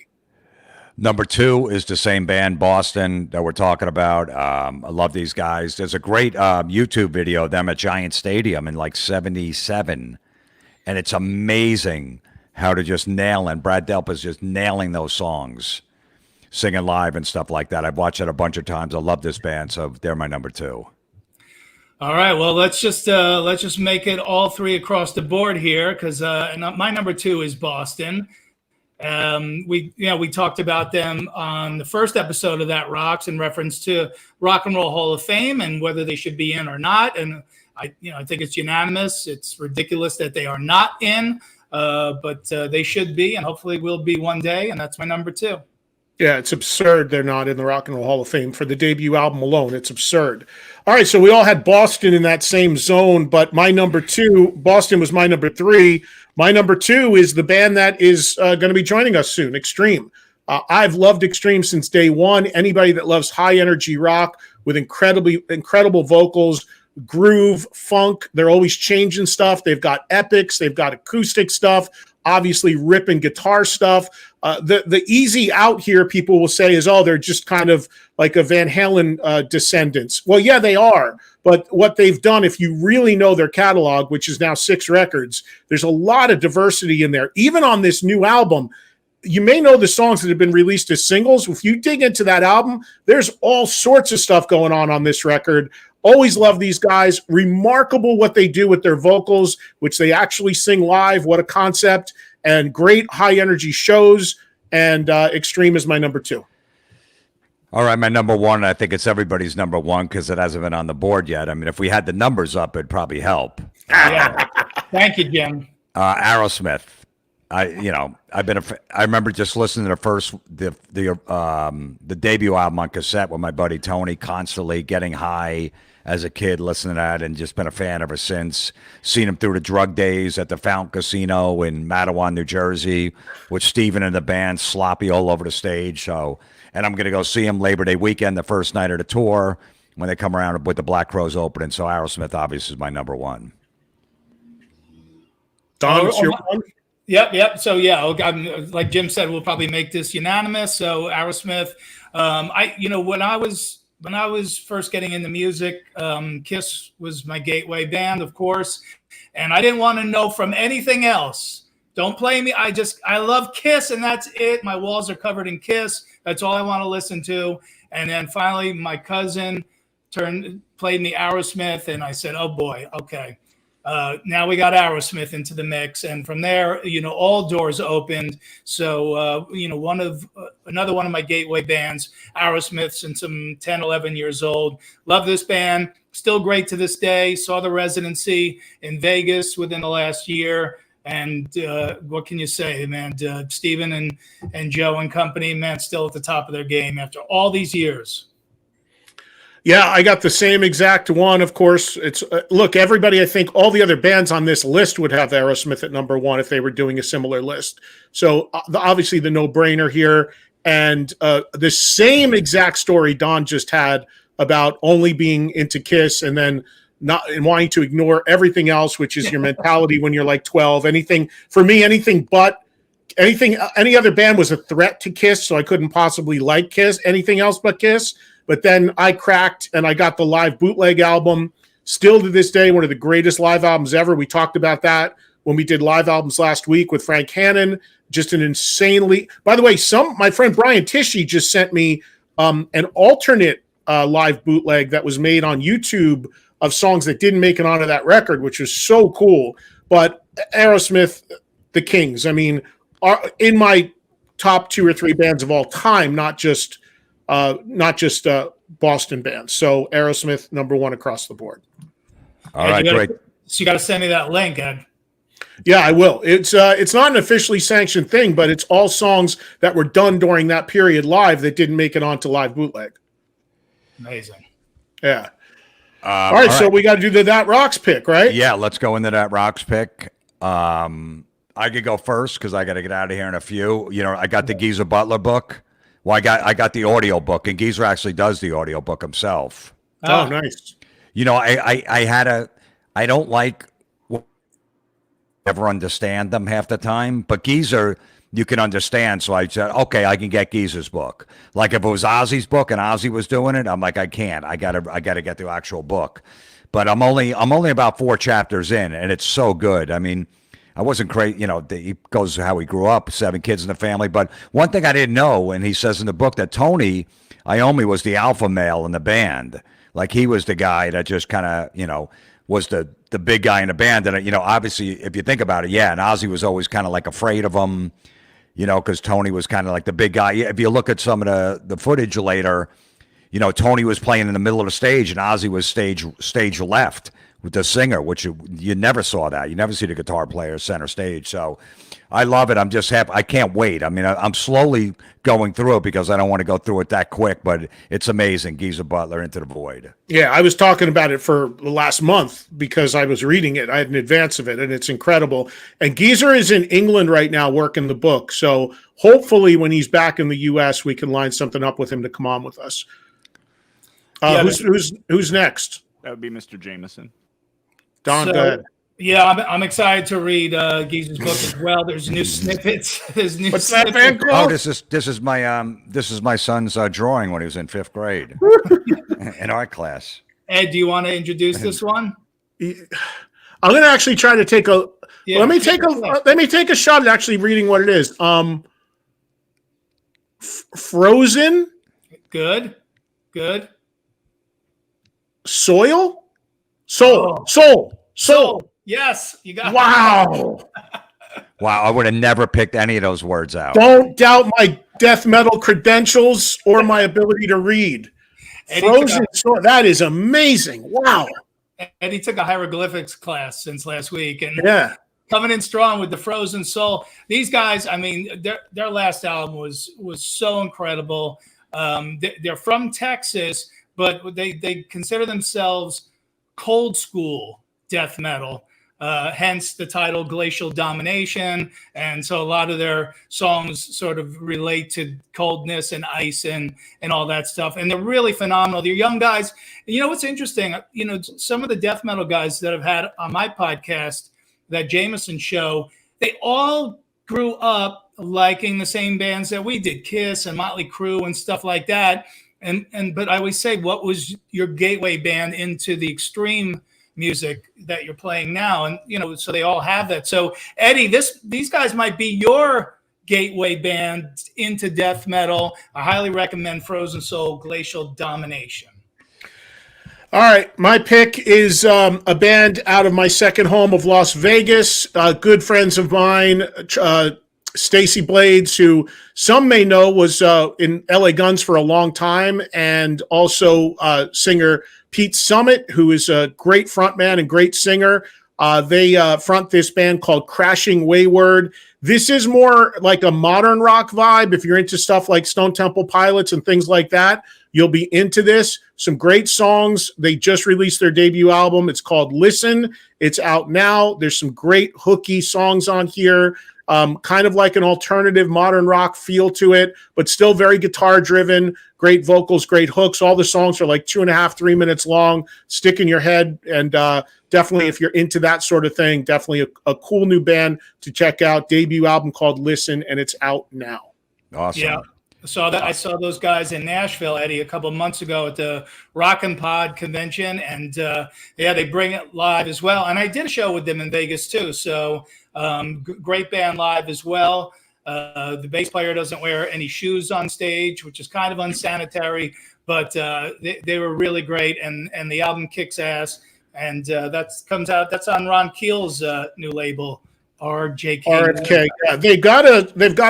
Number 2 is the same band, Boston, that we're talking about. I love these guys. There's a great YouTube video of them at Giant Stadium in like 77. And it's amazing how to just nail it. Brad Delp is just nailing those songs, singing live and stuff like that. I've watched it a bunch of times. I love this band, so they're my number 2. All right, well, let's just make it all 3 across the board here, because my number 2 is Boston. We talked about them on the first episode of That Rocks in reference to Rock and Roll Hall of Fame and whether they should be in or not. And I think it's unanimous. It's ridiculous that they are not in, but they should be, and hopefully will be one day. And that's my number 2. Yeah, it's absurd they're not in the Rock and Roll Hall of Fame for the debut album alone. It's absurd. All right, so we all had Boston in that same zone, but my number 2, Boston was my number 3. My number 2 is the band that is going to be joining us soon, Extreme. I've loved Extreme since day one. Anybody that loves high energy rock with incredible vocals, groove, funk, they're always changing stuff. They've got epics, they've got acoustic stuff, obviously ripping guitar stuff. The easy out here, people will say, is, they're just kind of like a Van Halen descendants. Well, yeah, they are. But what they've done, if you really know their catalog, which is now 6 records, there's a lot of diversity in there. Even on this new album, you may know the songs that have been released as singles. If you dig into that album, there's all sorts of stuff going on this record. Always love these guys. Remarkable what they do with their vocals, which they actually sing live. What a concept. And great high energy shows. And Extreme is my number 2. All right, my number 1, I think it's everybody's number 1 because it hasn't been on the board yet. I mean, if we had the numbers up, it'd probably help. Yeah. Thank you, Jim. Aerosmith. I remember just listening to the debut album on cassette with my buddy Tony, constantly getting high as a kid, listening to that, and just been a fan ever since. Seen him through the drug days at the Fountain Casino in Matawan, New Jersey, with Steven and the band sloppy all over the stage. And I'm going to go see him Labor Day weekend, the first night of the tour, when they come around with the Black Crowes opening. So Aerosmith, obviously, is my number 1. Don, it's your one? Yep. So, like Jim said, we'll probably make this unanimous. So Aerosmith, when I was first getting into music, Kiss was my gateway band, of course. And I didn't want to know from anything else. Don't play me. I love Kiss, and that's it. My walls are covered in Kiss. That's all I want to listen to. And then finally, my cousin played in the Aerosmith, and I said, oh boy, okay. Now we got Aerosmith into the mix, and from there, all doors opened. So, another one of my gateway bands, Aerosmith, since I'm 10, 11 years old. Love this band. Still great to this day. Saw the residency in Vegas within the last year. And what can you say, man? Steven and Joe and company, man, still at the top of their game after all these years. Yeah, I got the same exact one. Of course, it's look, everybody, I think all the other bands on this list would have Aerosmith at number one if they were doing a similar list. So obviously the no-brainer here. And the same exact story Don just had about only being into Kiss and then not and wanting to ignore everything else, which is your mentality when you're like 12. Anything for me, any other band was a threat to Kiss, so I couldn't possibly like Kiss, anything else but Kiss. But then I cracked and I got the live bootleg album. Still to this day, one of the greatest live albums ever. We talked about that when we did live albums last week with Frank Hannon. Just an insanely. By the way, my friend Brian Tishy just sent me an alternate live bootleg that was made on YouTube of songs that didn't make it onto that record, which was so cool. But Aerosmith, the Kings. I mean, are in my top 2 or 3 bands of all time, not just Boston bands. So Aerosmith, number one across the board. All right, great. So you got to send me that link, Ed. Yeah, I will. It's not an officially sanctioned thing, but it's all songs that were done during that period live that didn't make it onto live bootleg. Amazing. Yeah. All right, so we got to do the That Rocks pick, right? Yeah, let's go into That Rocks pick. I could go first because I got to get out of here in a few. I got the Geezer Butler book. Well, I got the audio book, and Geezer actually does the audio book himself. Oh, nice. I don't like ever understand them half the time, but Geezer you can understand. So I said, okay, I can get Geezer's book. Like if it was Ozzy's book and Ozzy was doing it, I'm like, I can't. I gotta get the actual book. But I'm only about 4 chapters in, and it's so good. I mean, I wasn't crazy, he goes how he grew up, 7 kids in the family. But one thing I didn't know, and he says in the book that Tony Iommi was the alpha male in the band. Like he was the guy that just kind of, was the big guy in the band. And, obviously, if you think about it, yeah, and Ozzy was always kind of like afraid of him, because Tony was kind of like the big guy. If you look at some of the footage later, Tony was playing in the middle of the stage and Ozzy was stage left with the singer, which you never saw that. You never see the guitar player center stage. So I love it. I'm just happy. I can't wait. I mean, I'm slowly going through it because I don't want to go through it that quick, but it's amazing. Geezer Butler, Into the Void. Yeah, I was talking about it for the last month because I was reading it. I had an advance of it, and it's incredible. And Geezer is in England right now working the book. So hopefully when he's back in the U.S., we can line something up with him to come on with us. Who's next? That would be Mr. Jamieson. Don, go ahead. Yeah, I'm excited to read Geezer's book as well. There's new snippets. What's that band called? Oh, this is my son's drawing when he was in 5th grade in art class. Ed, do you want to introduce this one? I'm going to actually try to take a. Yeah, let me take a shot at actually reading what it is. Frozen. Good. Soul. Yes, you got Wow. Wow, I would have never picked any of those words out. Don't doubt my death metal credentials or my ability to read. Frozen Soul. That is amazing. Wow. Eddie took a hieroglyphics class since last week, and coming in strong with the Frozen Soul. These guys, I mean, their last album was so incredible. They're from Texas, but they consider themselves cold school death metal, hence the title Glacial Domination. And so a lot of their songs sort of relate to coldness and ice and all that stuff. And they're really phenomenal. They're young guys. What's interesting, some of the death metal guys that I've had on my podcast, that Jamieson show, they all grew up liking the same bands that we did, Kiss and Motley Crue and stuff like that. But I always say, what was your gateway band into the extreme music that you're playing now? And so they all have that. So Eddie, these guys might be your gateway band into death metal. I highly recommend Frozen Soul, Glacial Domination. All right, my pick is a band out of my second home of Las Vegas. Good friends of mine, Stacy Blades, who some may know was in LA Guns for a long time, and also singer Pete Summit, who is a great frontman and great singer. They front this band called Crashing Wayward. This is more like a modern rock vibe. If you're into stuff like Stone Temple Pilots and things like that, you'll be into this. Some great songs. They just released their debut album. It's called Listen. It's out now. There's some great hooky songs on here. Kind of like an alternative modern rock feel to it, but still very guitar driven, great vocals, great hooks. All the songs are like 2.5, 3 minutes long, stick in your head. And definitely, if you're into that sort of thing, definitely a cool new band to check out. Debut album called Listen, and it's out now. Awesome. Yeah. I saw those guys in Nashville, Eddie, a couple of months ago at the Rock and Pod convention, and they bring it live as well. And I did a show with them in Vegas too, so great band live as well. The bass player doesn't wear any shoes on stage, which is kind of unsanitary, but they were really great, and the album kicks ass. And that's on Ron Keel's new label. RFK. Yeah, they've got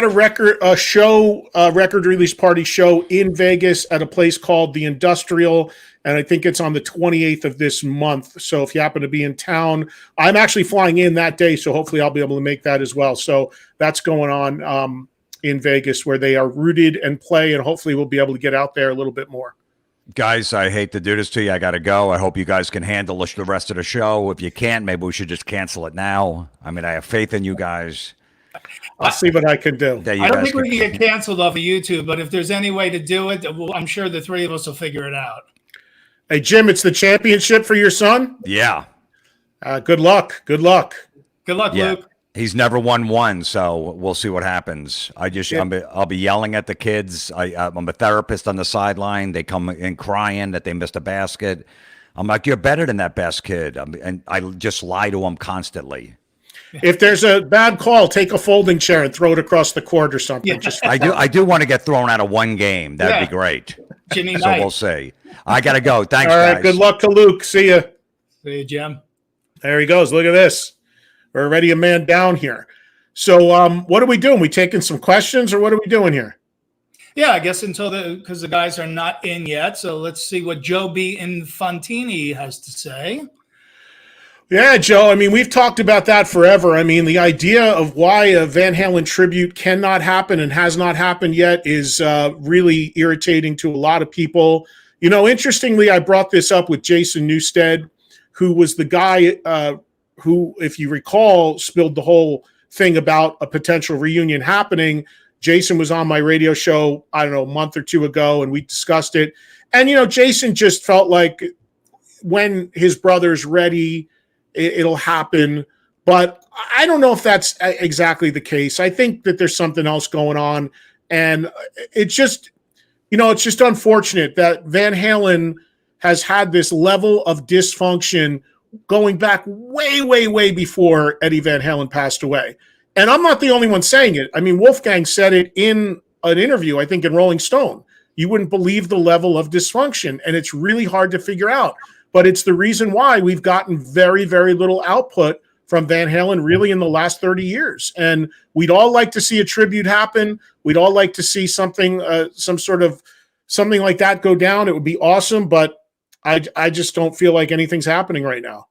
a record release party show in Vegas at a place called the Industrial, and I think it's on the 28th of this month. So if you happen to be in town, I'm actually flying in that day, so hopefully I'll be able to make that as well. So that's going on in Vegas, where they are rooted and play, and hopefully we'll be able to get out there a little bit more. Guys, I hate to do this to you. I got to go. I hope you guys can handle the rest of the show. If you can't, maybe we should just cancel it now. I mean, I have faith in you guys. I'll see what I can do. I don't think we can get canceled off of YouTube, but if there's any way to do it, I'm sure the three of us will figure it out. Hey, Jim, it's the championship for your son? Yeah. Good luck. Good luck. Good luck, Yeah. Luke. He's never won one, so we'll see what happens. I'll be yelling at the kids. I'm a therapist on the sideline. They come in crying that they missed a basket. I'm like, you're better than that best kid. And I just lie to them constantly. If there's a bad call, take a folding chair and throw it across the court or something. Yeah. I do want to get thrown out of one game. That'd be great. Jimmy So Knight. we'll see. I got to go. Thanks, All right, guys. good luck to Luke. See ya. See you, Jim. There he goes. Look at this. We're already a man down here. So what are we doing? We taking some questions, or what are we doing here? Yeah, I guess because the guys are not in yet. So let's see what Joe B. Infantini has to say. Yeah, Joe. I mean, we've talked about that forever. I mean, the idea of why a Van Halen tribute cannot happen and has not happened yet is really irritating to a lot of people. You know, interestingly, I brought this up with Jason Newsted, who was the guy who, if you recall, spilled the whole thing about a potential reunion happening. Jason was on my radio show, I don't know, a month or two ago, and we discussed it. And, you know, Jason just felt like when his brother's ready, it'll happen. But I don't know if that's exactly the case. I think that there's something else going on. And it's just, you know, it's just unfortunate that Van Halen has had this level of dysfunction going back way, way, way before Eddie Van Halen passed away. And I'm not the only one saying it. I mean, Wolfgang said it in an interview, I think in Rolling Stone. You wouldn't believe the level of dysfunction, and it's really hard to figure out. But it's the reason why we've gotten very, very little output from Van Halen really in the last 30 years. And we'd all like to see a tribute happen. We'd all like to see something, something like that go down. It would be awesome, but I just don't feel like anything's happening right now.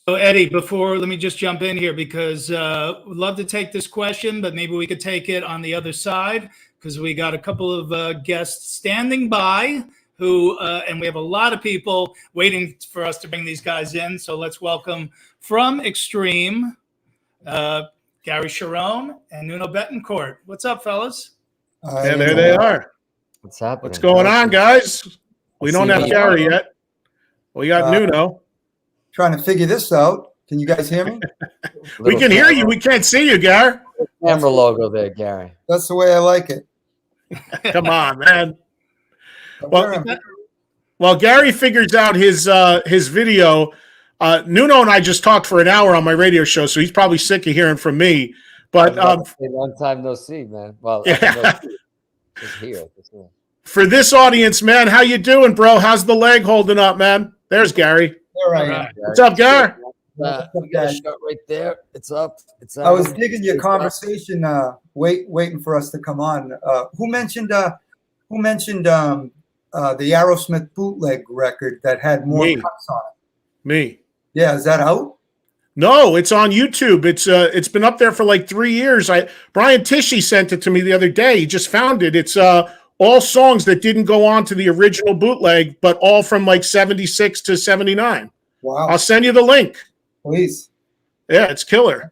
So Eddie, let me just jump in here because we'd love to take this question, but maybe we could take it on the other side because we got a couple of guests standing by and we have a lot of people waiting for us to bring these guys in. So let's welcome from Extreme, Gary Cherone and Nuno Bettencourt. What's up, fellas? And there they are. What's happening? What's going on, guys? We don't have Gary yet. We got Nuno. Trying to figure this out. Can you guys hear me? We can hear you. We can't see you, Gary. Camera logo there, Gary. That's the way I like it. Come on, man. Well, Gary figures out his video. Nuno and I just talked for an hour on my radio show, so he's probably sick of hearing from me. But long time no see, man. Well, yeah. Just here. For this audience, man, how you doing, bro? How's the leg holding up, man? There's Gary. All right. All right. What's up, Gary? We got a shot right there. It's up. It's up. I was digging your conversation, waiting for us to come on. Who mentioned the Aerosmith bootleg record that had more Me. cuts on it? Me. Yeah, is that out? No, it's on YouTube. It's been up there for like 3 years. Brian Tishy sent it to me the other day. He just found it. It's all songs that didn't go on to the original bootleg, but all from like 76 to 79. Wow. I'll send you the link. Please. Yeah, it's killer.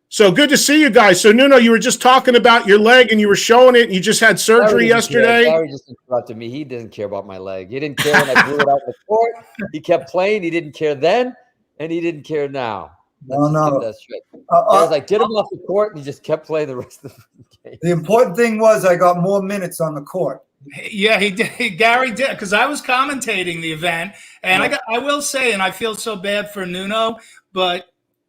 So good to see you guys. So Nuno, you were just talking about your leg and you were showing it and you just had surgery yesterday. Gary just interrupted me. He doesn't care about my leg. He didn't care when I blew it out in the court. He kept playing. He didn't care then, and he didn't care now. No. That's right. I was like, get him off the court, and he just kept playing the rest of the game. The important thing was I got more minutes on the court. Yeah, he did. Gary did, because I was commentating the event, and I will say, and I feel so bad for Nuno, but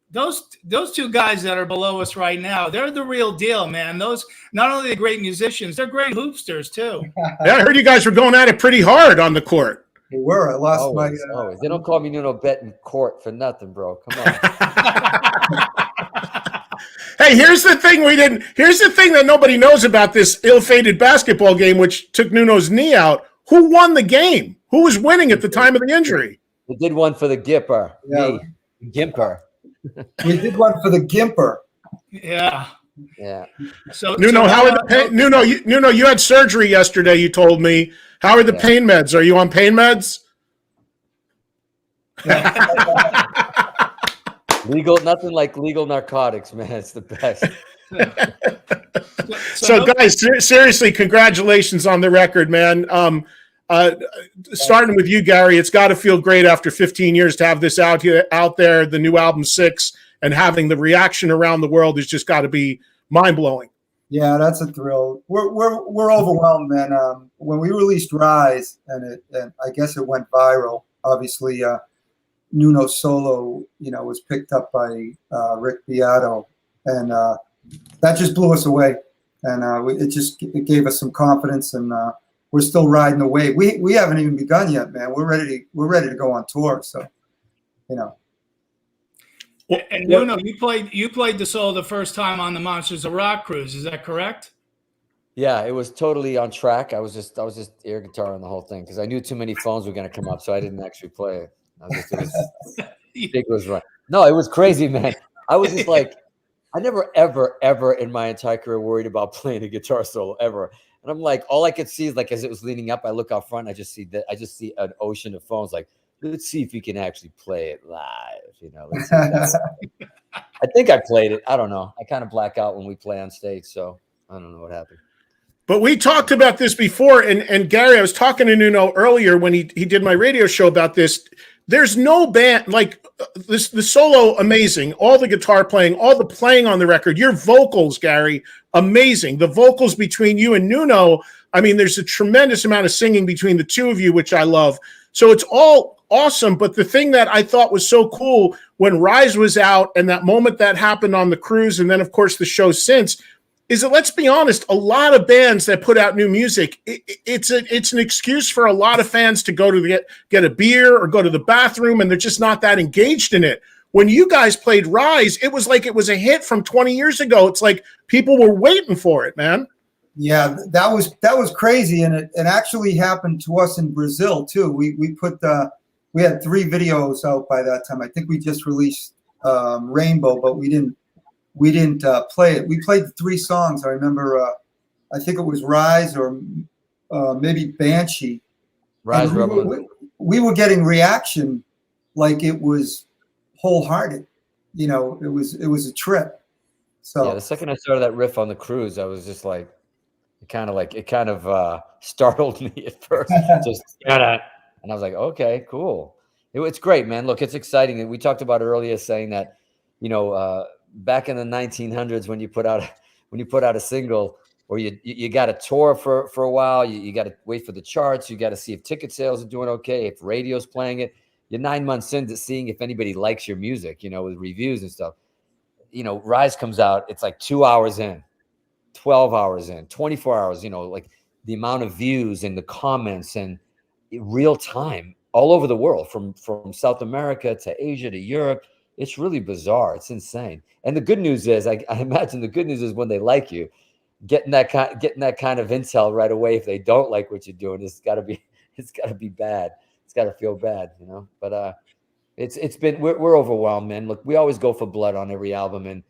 those two guys that are below us right now, they're the real deal, man. Those not only the great musicians, they're great hoopsters too. Yeah, I heard you guys were going at it pretty hard on the court. They were. I lost Always. They don't call me Nuno Bettencourt for nothing, bro. Come on. Hey, here's the thing that nobody knows about this ill-fated basketball game, which took Nuno's knee out. Who won the game? Who was winning at the time of the injury? We did one for the Gipper. Yeah. Me. Gimper. We did one for the Gimper. Yeah. Yeah. So Nuno, how are the pain? Nuno, you had surgery yesterday. You told me. How are the pain meds? Are you on pain meds? Nothing like legal narcotics, man. It's the best. So guys, seriously, congratulations on the record, man. Starting with you, Gary, it's got to feel great after 15 years to have this out there, the new album 6, and having the reaction around the world has just got to be mind-blowing. Yeah, that's a thrill. We're overwhelmed, man. When we released Rise, and I guess it went viral. Obviously, Nuno's solo, was picked up by Rick Beato, and that just blew us away. And it gave us some confidence, and we're still riding the wave. We haven't even begun yet, man. We're ready to go on tour. So, And Nuno, you played the solo the first time on the Monsters of Rock cruise. Is that correct? Yeah, it was totally on track. I was just air guitar on the whole thing because I knew too many phones were going to come up, so I didn't actually play it. It was right. No, it was crazy, man. I was just like, I never, ever in my entire career worried about playing a guitar solo ever. And I'm like, all I could see is like as it was leaning up, I look out front, I just see an ocean of phones. Like, let's see if you can actually play it live. Let's see I think I played it. I don't know. I kind of black out when we play on stage, so I don't know what happened. But we talked about this before, and Gary, I was talking to Nuno earlier when he did my radio show about this. There's no band like this. The solo, amazing. All the guitar playing, all the playing on the record. Your vocals, Gary, amazing. The vocals between you and Nuno. I mean, there's a tremendous amount of singing between the two of you, which I love. So it's all awesome. But the thing that I thought was so cool when Rise was out and that moment that happened on the cruise, and then of course the show since, is that, let's be honest, a lot of bands that put out new music, it's an excuse for a lot of fans to go to get a beer or go to the bathroom, and they're just not that engaged in it. When you guys played Rise, it was like it was a hit from 20 years ago. It's like people were waiting for it, man. Yeah, that was crazy, and it actually happened to us in Brazil too. We had 3 videos out by that time. I think we just released Rainbow, but we didn't play it. We played 3 songs. I remember, I think it was Rise or maybe Banshee. Rise. We were getting reaction like it was wholehearted. It was a trip. So yeah, the second I started that riff on the cruise, I was just like, it kind of startled me at first. And I was like, okay, cool. It's great, man. Look, it's exciting. We talked about earlier saying that, back in the 1900s when you put out a single, or you got to tour for a while, you got to wait for the charts, you got to see if ticket sales are doing okay, if radio's playing it. You're 9 months into seeing if anybody likes your music, with reviews and stuff. Rise comes out, it's like 2 hours in, 12 hours in, 24 hours, like the amount of views and the comments and real time. all over the world, from South America to Asia to Europe. It's really bizarre. It's insane. And the good news is, I imagine the good news is when they like you, getting that kind of intel right away. If they don't like what you're doing, it's got to be bad. It's got to feel bad, you know. But we're overwhelmed, man. Look, we always go for blood on every album, and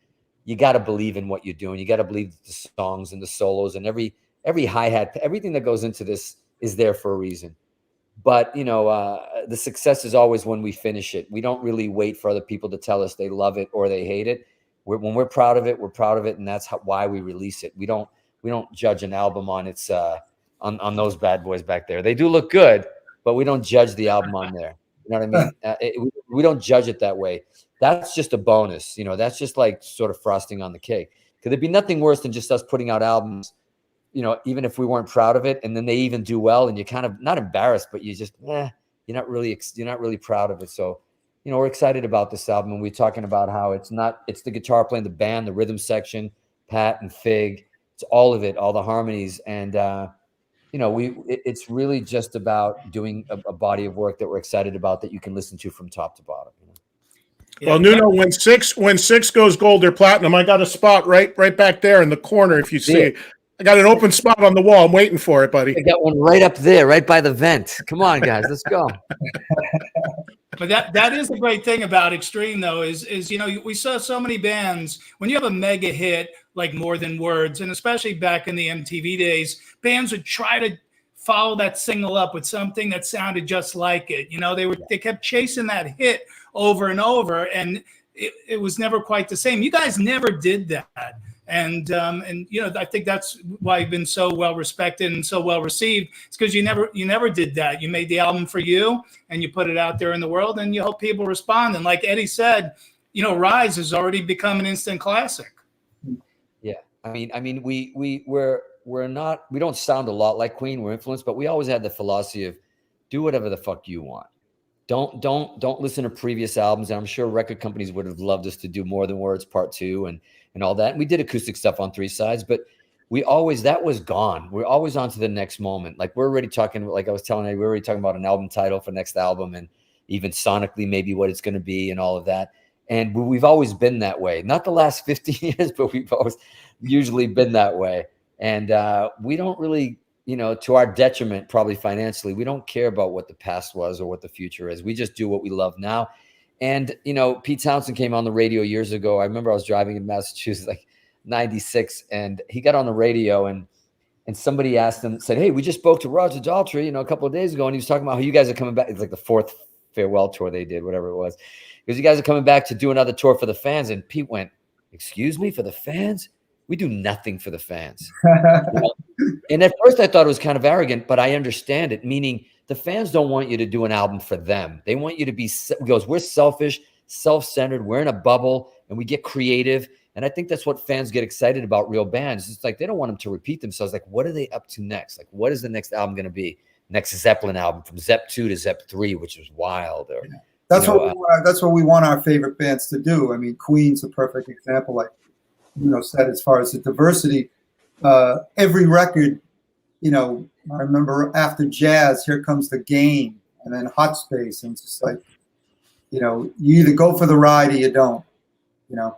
you got to believe in what you're doing. You got to believe the songs and the solos and every hi-hat, everything that goes into this is there for a reason. But, you know, the success is always when we finish it. We don't really wait for other people to tell us they love it or they hate it. When we're proud of it, we're proud of it, and that's why we release it. We don't judge an album on its on those bad boys back there. They do look good, but we don't judge the album on there. You know what I mean? We don't judge it that way. That's just a bonus. You know, that's just like sort of frosting on the cake. Could there be nothing worse than just us putting out albums, you know, even if we weren't proud of it, and then they even do well, and you're kind of not embarrassed, but you just, you're not really proud of it. So, you know, we're excited about this album, and we're talking about how it's the guitar playing, the band, the rhythm section, Pat and Fig, it's all of it, all the harmonies. And, you know, it's really just about doing a body of work that we're excited about that you can listen to from top to bottom. You know? Yeah, well, Nuno, when six goes gold or platinum, I got a spot right back there in the corner. If you see it, I got an open spot on the wall. I'm waiting for it, buddy. I got one right up there, right by the vent. Come on, guys, let's go. But that is the great thing about Extreme, though, is you know, we saw so many bands, when you have a mega hit like More Than Words, and especially back in the MTV days, bands would try to follow that single up with something that sounded just like it. You know, they kept chasing that hit over and over, and it was never quite the same. You guys never did that. And you know, I think that's why you've been so well respected and so well received. It's because you never did that. You made the album for you, and you put it out there in the world, and you hope people respond. And like Eddie said, you know, Rise has already become an instant classic. Yeah, I mean, we don't sound a lot like Queen. We're influenced, but we always had the philosophy of do whatever the fuck you want. Don't listen to previous albums. And I'm sure record companies would have loved us to do More Than Words Part 2 and all that. And we did acoustic stuff on 3 sides, but that was gone. We're always on to the next moment. Like we're already talking, like I was telling you, we're already talking about an album title for next album, and even sonically maybe what it's going to be and all of that. And we've always been that way. Not the last 15 years, but we've always usually been that way. And we don't really, you know, to our detriment, probably financially, we don't care about what the past was or what the future is. We just do what we love now. And, you know, Pete Townsend came on the radio years ago. I remember I was driving in Massachusetts, like 96, and he got on the radio and somebody asked him, said, hey, we just spoke to Roger Daltrey, you know, a couple of days ago, and he was talking about how you guys are coming back. It's like the 4th farewell tour they did, whatever it was. Because you guys are coming back to do another tour for the fans. And Pete went, excuse me, for the fans? We do nothing for the fans. You know? And at first I thought it was kind of arrogant, but I understand it, meaning the fans don't want you to do an album for them. They want you to be, he goes, we're selfish, self-centered, we're in a bubble, and we get creative. And I think that's what fans get excited about real bands. It's like they don't want them to repeat themselves. Like, what are they up to next? Like, what is the next album going to be? Next Zeppelin album, from Zepp 2 to Zepp 3, which was wild. Or, that's what we want our favorite bands to do. I mean, Queen's a perfect example, like you know said, as far as the diversity. Every record, you know, I remember after Jazz, Here Comes the Game, and then Hot Space, and it's just like, you know, you either go for the ride or you don't, you know.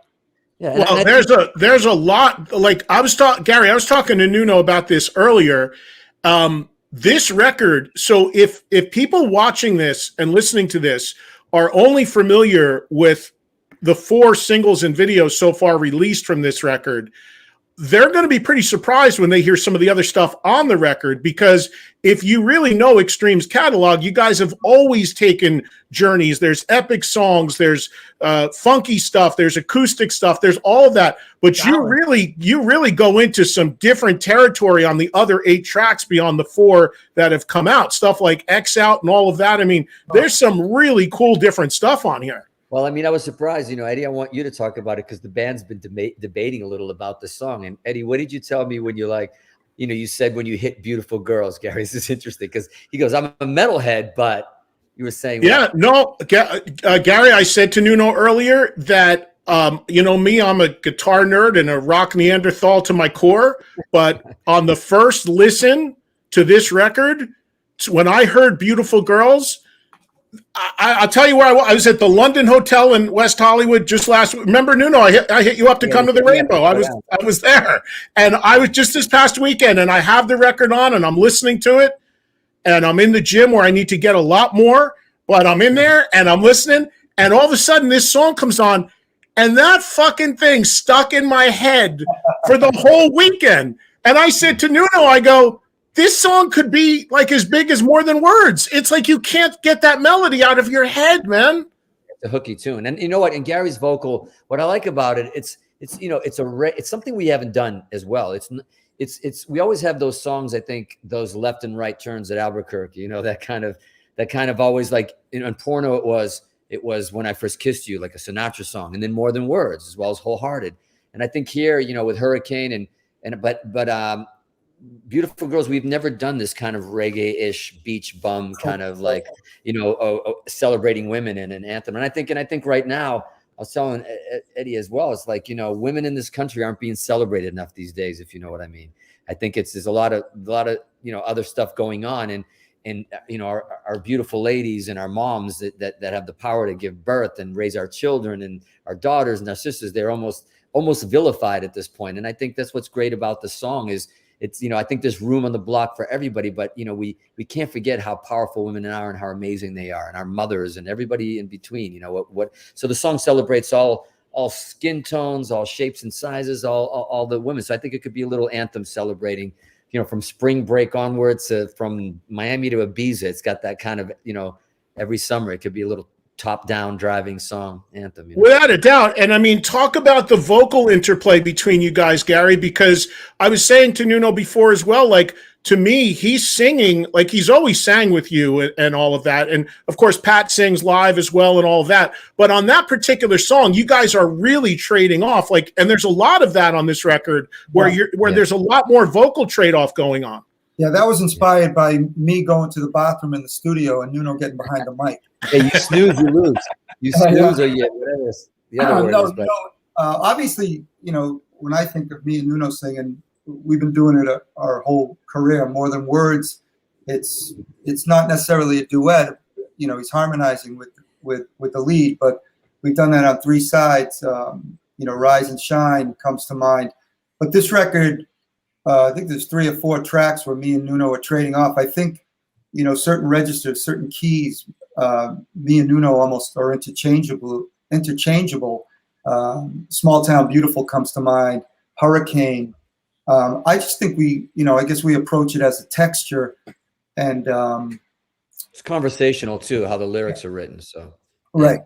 Yeah, well, there's a lot. Like Gary, I was talking to Nuno about this earlier. This record. So if people watching this and listening to this are only familiar with the 4 singles and videos so far released from this record, they're going to be pretty surprised when they hear some of the other stuff on the record, because if you really know Extreme's catalog, you guys have always taken journeys. There's epic songs, there's funky stuff, there's acoustic stuff, there's all of that. But you really go into some different territory on the other 8 tracks beyond the 4 that have come out. Stuff like X Out and all of that. I mean, there's some really cool different stuff on here. Well, I mean, I was surprised, you know, Eddie, I want you to talk about it because the band's been debating a little about the song. And Eddie, what did you tell me when you're like, you know, you said when you hit Beautiful Girls, Gary? This is interesting because he goes, I'm a metalhead, but you were saying. Yeah, no, Gary, I said to Nuno earlier that, you know me, I'm a guitar nerd and a rock Neanderthal to my core. But on the first listen to this record, when I heard Beautiful Girls, I'll tell you where I was at the London Hotel in West Hollywood just last week. Remember, Nuno, I hit you up to come to the Rainbow. I was there, and I was just this past weekend, and I have the record on, and I'm listening to it, and I'm in the gym where I need to get a lot more, but I'm in there and I'm listening, and all of a sudden this song comes on, and that fucking thing stuck in my head for the whole weekend. And I said to Nuno, I go, this song could be like as big as More Than Words. It's like you can't get that melody out of your head, man. It's a hooky tune. And you know what? In Gary's vocal, what I like about it, it's something we haven't done as well. We always have those songs, I think, those left and right turns at Albuquerque, that kind of always, like in porno it was When I First Kissed You, like a Sinatra song, and then More Than Words as well as Wholehearted. And I think here, with Hurricane but Beautiful Girls, we've never done this kind of reggae-ish beach bum kind of like, celebrating women in an anthem. And I think right now, I was telling Eddie as well, it's like, women in this country aren't being celebrated enough these days, if you know what I mean. I think there's a lot of other stuff going on, and our beautiful ladies and our moms that have the power to give birth and raise our children and our daughters and our sisters, they're almost vilified at this point. And I think that's what's great about the song is I think there's room on the block for everybody, but we can't forget how powerful women are and how amazing they are, and our mothers and everybody in between. So the song celebrates all skin tones, all shapes and sizes, all the women. So I think it could be a little anthem celebrating, from spring break onwards to from Miami to Ibiza. It's got that kind of, every summer it could be a little top-down driving song anthem. Without a doubt. And I mean, talk about the vocal interplay between you guys, Gary, because I was saying to Nuno before as well, like, to me, he's singing like he's always sang with you and all of that. And of course, Pat sings live as well and all of that. But on that particular song, you guys are really trading off. Like, and there's a lot of that on this record where there's a lot more vocal trade-off going on. Yeah, that was inspired by me going to the bathroom in the studio and Nuno getting behind the mic. Hey, you snooze, you lose. You snooze or you whatever the other word is. Obviously, when I think of me and Nuno singing, we've been doing it our whole career. More Than Words, it's not necessarily a duet. He's harmonizing with the lead, but we've done that on three sides. Rise and Shine comes to mind, but this record, I think there's 3 or 4 tracks where me and Nuno are trading off. I think, certain registers, certain keys, me and Nuno almost are interchangeable. Small Town Beautiful comes to mind. Hurricane. I just think I guess we approach it as a texture, and it's conversational too, how the lyrics are written. So right.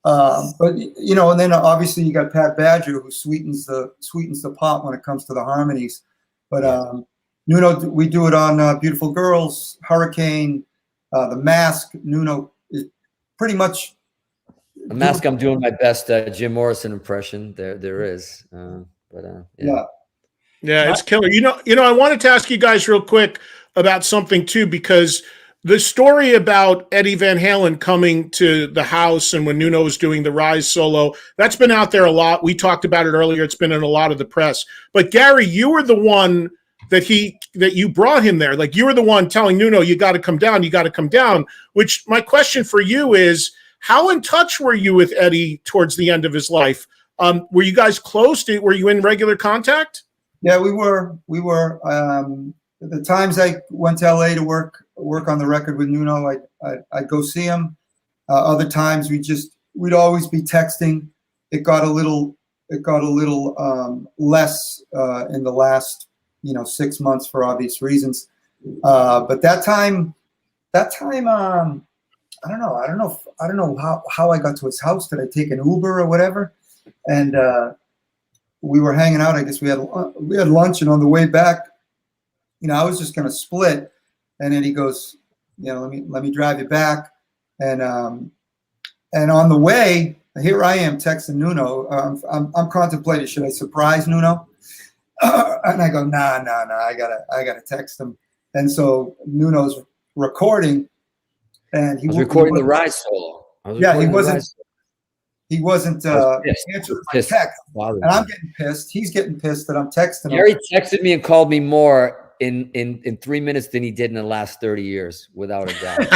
But and then obviously you got Pat Badger, who sweetens the pot when it comes to the harmonies. But Nuno, we do it on Beautiful Girls, Hurricane, The Mask. Nuno is pretty much The Mask. I'm doing my best Jim Morrison impression. There is, yeah. Yeah, it's killer. I wanted to ask you guys real quick about something too, because the story about Eddie Van Halen coming to the house and when Nuno was doing the Rise solo, that's been out there a lot. We talked about it earlier. It's been in a lot of the press. But Gary, you were the one that you brought him there. Like, you were the one telling Nuno, you got to come down, which my question for you is, how in touch were you with Eddie towards the end of his life? Were you guys close? Were you in regular contact? Yeah, we were. The times I went to LA to work on the record with Nuno, I'd go see him. Other times we'd always be texting. It got a little less in the last 6 months for obvious reasons. But that time, I don't know how I got to his house. Did I take an Uber or whatever? And we were hanging out. I guess we had lunch, and on the way back, I was just going to split, and then he goes, let me drive you back, and on the way, here I am texting Nuno. I'm contemplating, should I surprise Nuno? And I go, nah, I gotta text him. And so Nuno's recording, and he was recording the Rise solo. He wasn't answering my text, and I'm getting pissed. He's getting pissed that I'm texting him. Gary texted me and called me more in 3 minutes than he did in the last 30 years, without a doubt.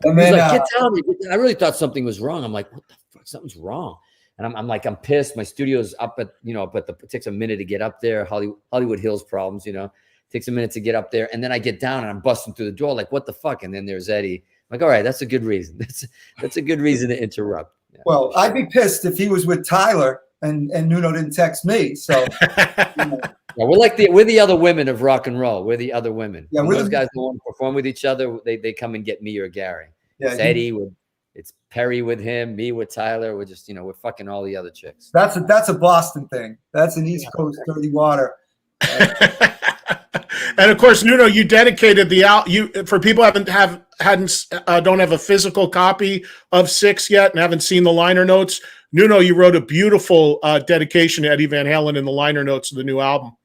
And He's then, like, get down. I really thought something was wrong. I'm like, what the fuck? Something's wrong. And I'm like, I'm pissed. My studio's up at, but it takes a minute to get up there. Hollywood Hills problems, takes a minute to get up there. And then I get down and I'm busting through the door. Like, what the fuck? And then there's Eddie. I'm like, all right, that's a good reason. That's a good reason to interrupt. Yeah. well, I'd be pissed if he was with Tyler and Nuno didn't text me. So, Yeah, we're the other women of rock and roll. We're the other women. Yeah, When those guys don't want to perform with each other, they come and get me or Gary. Yeah, It's Eddie it's Perry with him, me with Tyler. We're just, we're fucking all the other chicks. that's a Boston thing. That's an East Coast dirty water. And of course, Nuno, you dedicated for people don't have a physical copy of 6 yet and haven't seen the liner notes. Nuno, you wrote a beautiful dedication to Eddie Van Halen in the liner notes of the new album.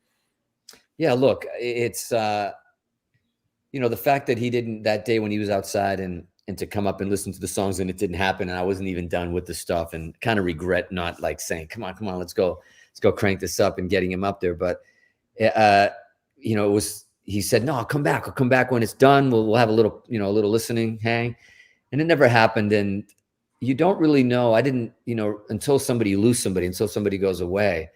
Yeah, look, it's the fact that he didn't that day when he was outside and to come up and listen to the songs and it didn't happen and I wasn't even done with the stuff and kind of regret not like saying, come on, let's go crank this up and getting him up there. But he said, no, I'll come back when it's done. We'll have a little listening hang. And it never happened. And you don't really know. I didn't, until somebody goes away,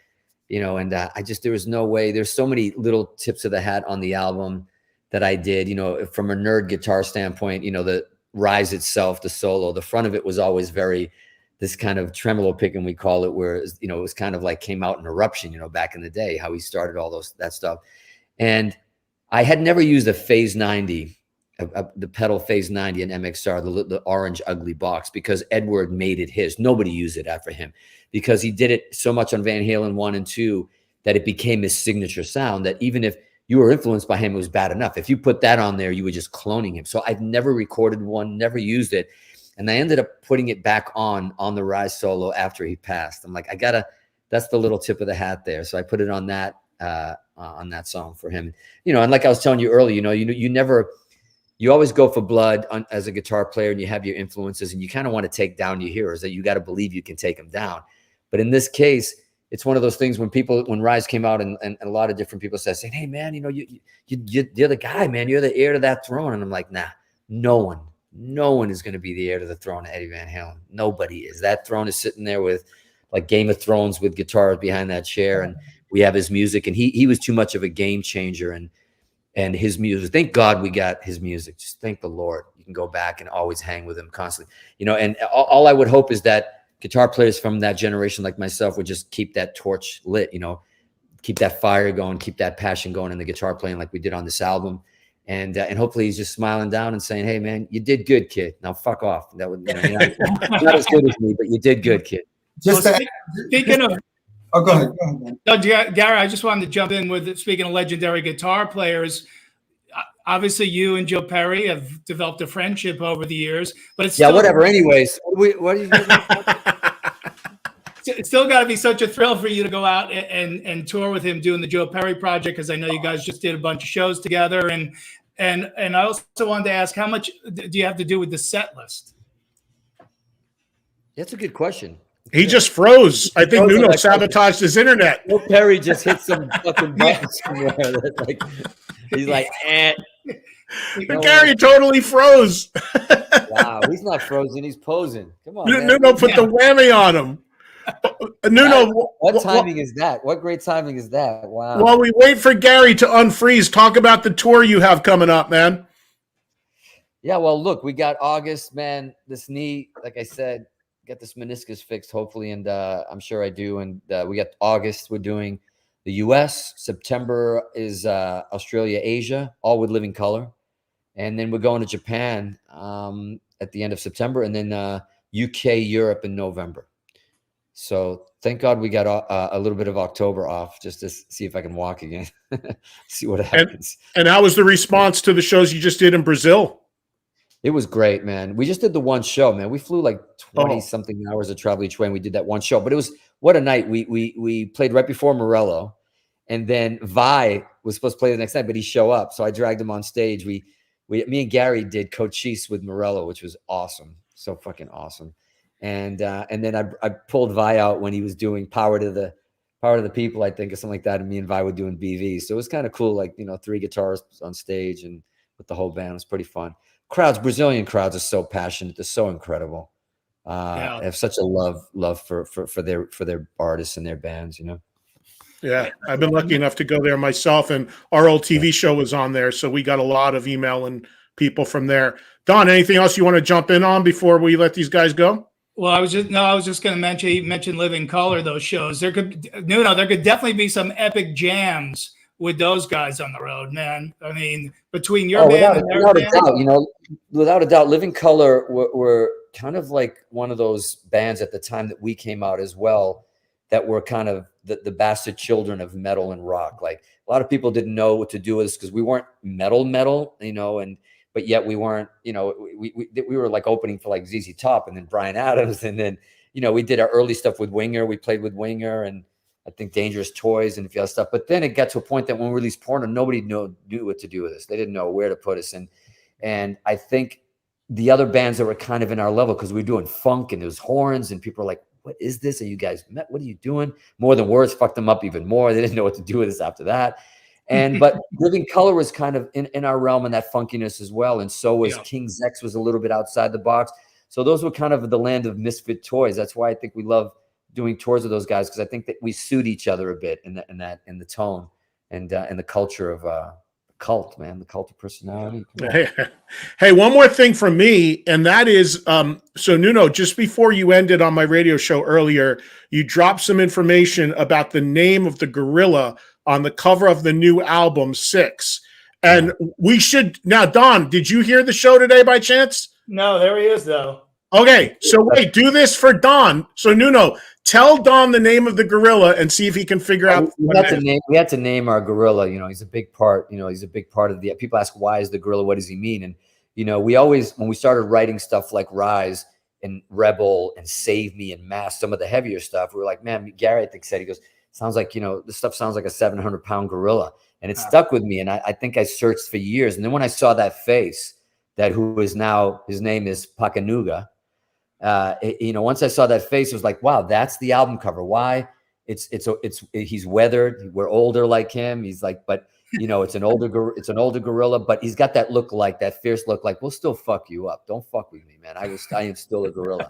and there was no way. There's so many little tips of the hat on the album that I did, from a nerd guitar standpoint, the Rise itself, the solo, the front of it was always very, this kind of tremolo picking, we call it, where, it was kind of like came out in Eruption, back in the day, how he started all that stuff. And I had never used a Phase 90, the pedal Phase 90 and MXR, the orange ugly box, because Edward made it his. Nobody used it after him because he did it so much on Van Halen 1 and 2 that it became his signature sound, that even if you were influenced by him, it was bad enough. If you put that on there, you were just cloning him. So I've never recorded one, never used it. And I ended up putting it back on the Rise solo after he passed. I'm like, that's the little tip of the hat there. So I put it on that song for him. And like I was telling you earlier, you always go for blood as a guitar player and you have your influences and you kind of want to take down your heroes, that you got to believe you can take them down. But in this case, it's one of those things when Rise came out and a lot of different people saying, hey man, you're the guy, man, you're the heir to that throne. And I'm like, nah, no one is going to be the heir to the throne of Eddie Van Halen. Nobody is. That throne is sitting there with like Game of Thrones with guitars behind that chair. And we have his music, and he was too much of a game changer. And his music, thank God we got his music. Just thank the Lord. You can go back and always hang with him constantly, and all I would hope is that guitar players from that generation like myself would just keep that torch lit, keep that fire going, keep that passion going in the guitar playing like we did on this album. And hopefully he's just smiling down and saying, hey man, you did good, kid. Now fuck off. That would, you're not as good as me, but you did good, kid. Speaking of, go ahead, man. No, Gary, I just wanted to jump in with, speaking of legendary guitar players, obviously you and Joe Perry have developed a friendship over the years, but it's still, whatever. Anyways, what are you doing? It's still got to be such a thrill for you to go out and tour with him doing the Joe Perry project, because I know you guys just did a bunch of shows together. And I also wanted to ask, how much do you have to do with the set list? That's a good question. He just froze. I think Nuno sabotaged his internet. Joe Perry just hit some fucking buttons somewhere. Like, he's like, eh. Gary totally froze. Wow, he's not frozen. He's posing. Come on, Nuno put the whammy on him. Nuno, what timing is that? What great timing is that? Wow. While we wait for Gary to unfreeze, talk about the tour you have coming up, man. Yeah, well, look, we got August, man. This knee, like I said, get this meniscus fixed, hopefully, and I'm sure I do. And we got August. We're doing the U.S. September is Australia, Asia, all with Living Color, and then we're going to Japan at the end of September, and then UK, Europe in November. So thank God we got a little bit of October off just to see if I can walk again, see what happens. And how was the response to the shows you just did in Brazil? It was great, man. We just did the one show, man. We flew like 20 something hours of travel each way, and we did that one show. But it was, what a night. We played right before Morello, and then Vi was supposed to play the next night, but he showed up. So I dragged him on stage. Me and Gary did Cochise with Morello, which was awesome. So fucking awesome. And then I pulled Vi out when he was doing Power to the People, I think, or something like that. And me and Vi were doing BV. So it was kind of cool, like, 3 guitarists on stage and with the whole band. It was pretty fun. Brazilian crowds are so passionate. They're so incredible. They have such a love for their artists and their bands, you know. Yeah, I've been lucky enough to go there myself, and our old TV show was on there, so we got a lot of email and people from there. Don, anything else you want to jump in on before we let these guys go? Well, I was just going to mention, you mentioned Living Color, those shows. There could definitely be some epic jams with those guys on the road, man. I mean, between your band and their without band. a doubt, you know, without a doubt, Living Color were kind of like one of those bands at the time that we came out as well, that were kind of the bastard children of metal and rock. Like, a lot of people didn't know what to do with us because we weren't metal, you know, but yet we weren't, you know, we were like opening for like ZZ Top and then Bryan Adams, and then, you know, we did our early stuff with Winger. We played with Winger and I think Dangerous Toys and a few other stuff. But then it got to a point that when we released Porno, nobody knew what to do with us. They didn't know where to put us. And I think the other bands that were kind of in our level, because we were doing funk and there was horns and people were like, what is this? Are you guys met? What are you doing? More Than Words fucked them up even more. They didn't know what to do with us after that. But Living Color was kind of in our realm and that funkiness as well. And so was King's X, was a little bit outside the box. So those were kind of the land of misfit toys. That's why I think we love doing tours with those guys, because I think that we suit each other a bit in the tone and the culture of cult, man, the cult of personality. Hey, one more thing from me, and that is, so Nuno, just before you ended on my radio show earlier, you dropped some information about the name of the gorilla on the cover of the new album 6. And we should now, Don, did you hear the show today by chance? No, there he is though. Okay, so wait, do this for Don. So Nuno, tell Don the name of the gorilla and see if he can figure out. We had to name our gorilla. You know, he's a big part. You know, he's a big part of the. People ask, why is the gorilla? What does he mean? And you know, we always, when we started writing stuff like Rise and Rebel and Save Me and Mask, some of the heavier stuff, we were like, man, Gary, I think said, he goes, sounds like, you know, this stuff sounds like a 700-pound gorilla, and it stuck with me. And I think I searched for years, and then when I saw that face, who is now, his name is Pakanuga. You know, once I saw that face, it was like, wow, that's the album cover. Why? He's weathered. We're older like him. He's like, but you know, it's an older gorilla, but he's got that look, like that fierce look, like, we'll still fuck you up. Don't fuck with me, man. I am still a gorilla.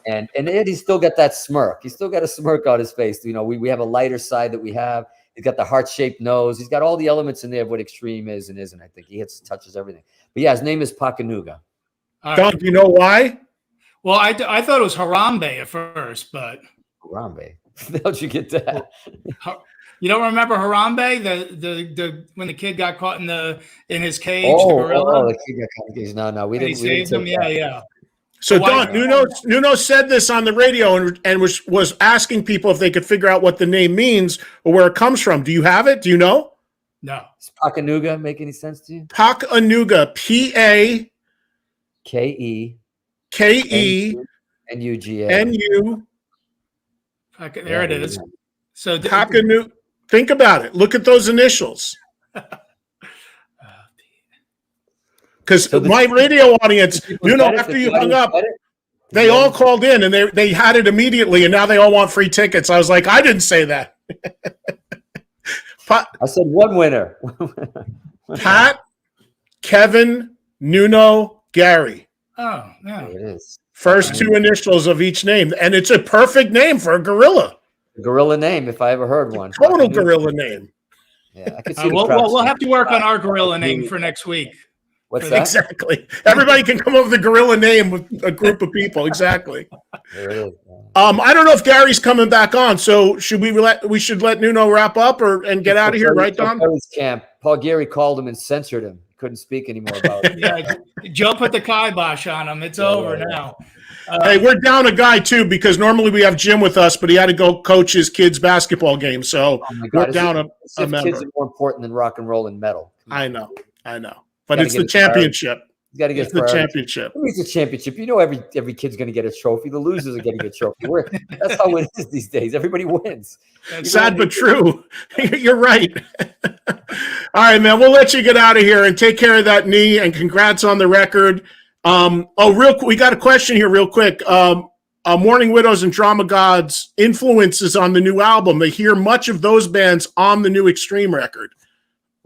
And he's still got that smirk. He's still got a smirk on his face. You know, we have a lighter side that we have. He's got the heart-shaped nose. He's got all the elements in there of what extreme is and isn't. I think he touches everything. But yeah, his name is Pakanuga. Don, do you know why? Well, I thought it was Harambe at first, but Harambe. How'd you get that? You don't remember Harambe? The when the kid got caught in his cage, the gorilla? The kid got caught in the cage. No, we didn't. He saved him. Yeah. So Don, Nuno said this on the radio and was asking people if they could figure out what the name means or where it comes from. Do you have it? Do you know? No. Does Pakanuga make any sense to you? Pakanuga, P-A-K-E N-U-G-A. N-U. There it is. So Pakanuga. Think about it. Look at those initials. Because my radio audience, after you hung up, they all called in and they had it immediately, and now they all want free tickets. I was like, I didn't say that. I said one winner. Pat, Kevin, Nuno, Gary. Oh, yeah. It is. First two initials of each name. And it's a perfect name for a gorilla. A gorilla name, if I ever heard one. Total gorilla name. Yeah, I could see we'll have to work on our gorilla name for next week. What's that? Exactly. Everybody can come up with a gorilla name with a group of people. Exactly. There it is. I don't know if Gary's coming back on, so should we should let Nuno wrap up and get out of here, right, Don? Camp. Paul Gary called him and censored him. Couldn't speak anymore about it. Yeah, Joe put the kibosh on him. It's over now. Hey, we're down a guy too, because normally we have Jim with us, but he had to go coach his kids' basketball game, so we're down a member. Kids are more important than rock and roll and metal. I know. But it's the championship. You got to get the championship. It's the championship. You know, every kid's going to get a trophy. The losers are getting a trophy. That's how it is these days. Everybody wins. Sad but true. You're right. All right, man. We'll let you get out of here and take care of that knee. And congrats on the record. We got a question here, real quick. Mourning Widows and Drama Gods influences on the new album. They hear much of those bands on the new Extreme record.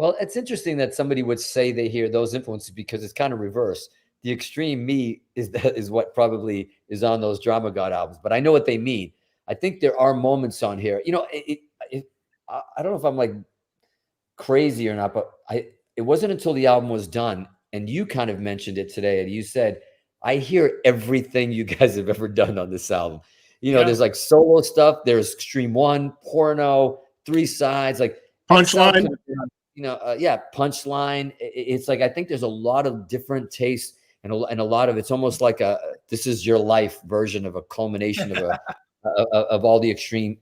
Well, it's interesting that somebody would say they hear those influences because it's kind of reverse. The extreme me is what probably is on those Drama God albums, but I know what they mean. I think there are moments on here. You know, I don't know if I'm like crazy or not, but it wasn't until the album was done, and you kind of mentioned it today, and you said, I hear everything you guys have ever done on this album. You know, there's like solo stuff, there's Extreme One, Porno, Three Sides, like Punchline. You know, Punchline. It's like I think there's a lot of different tastes, and a lot of it's almost like a This Is Your Life version of a culmination of of all the extreme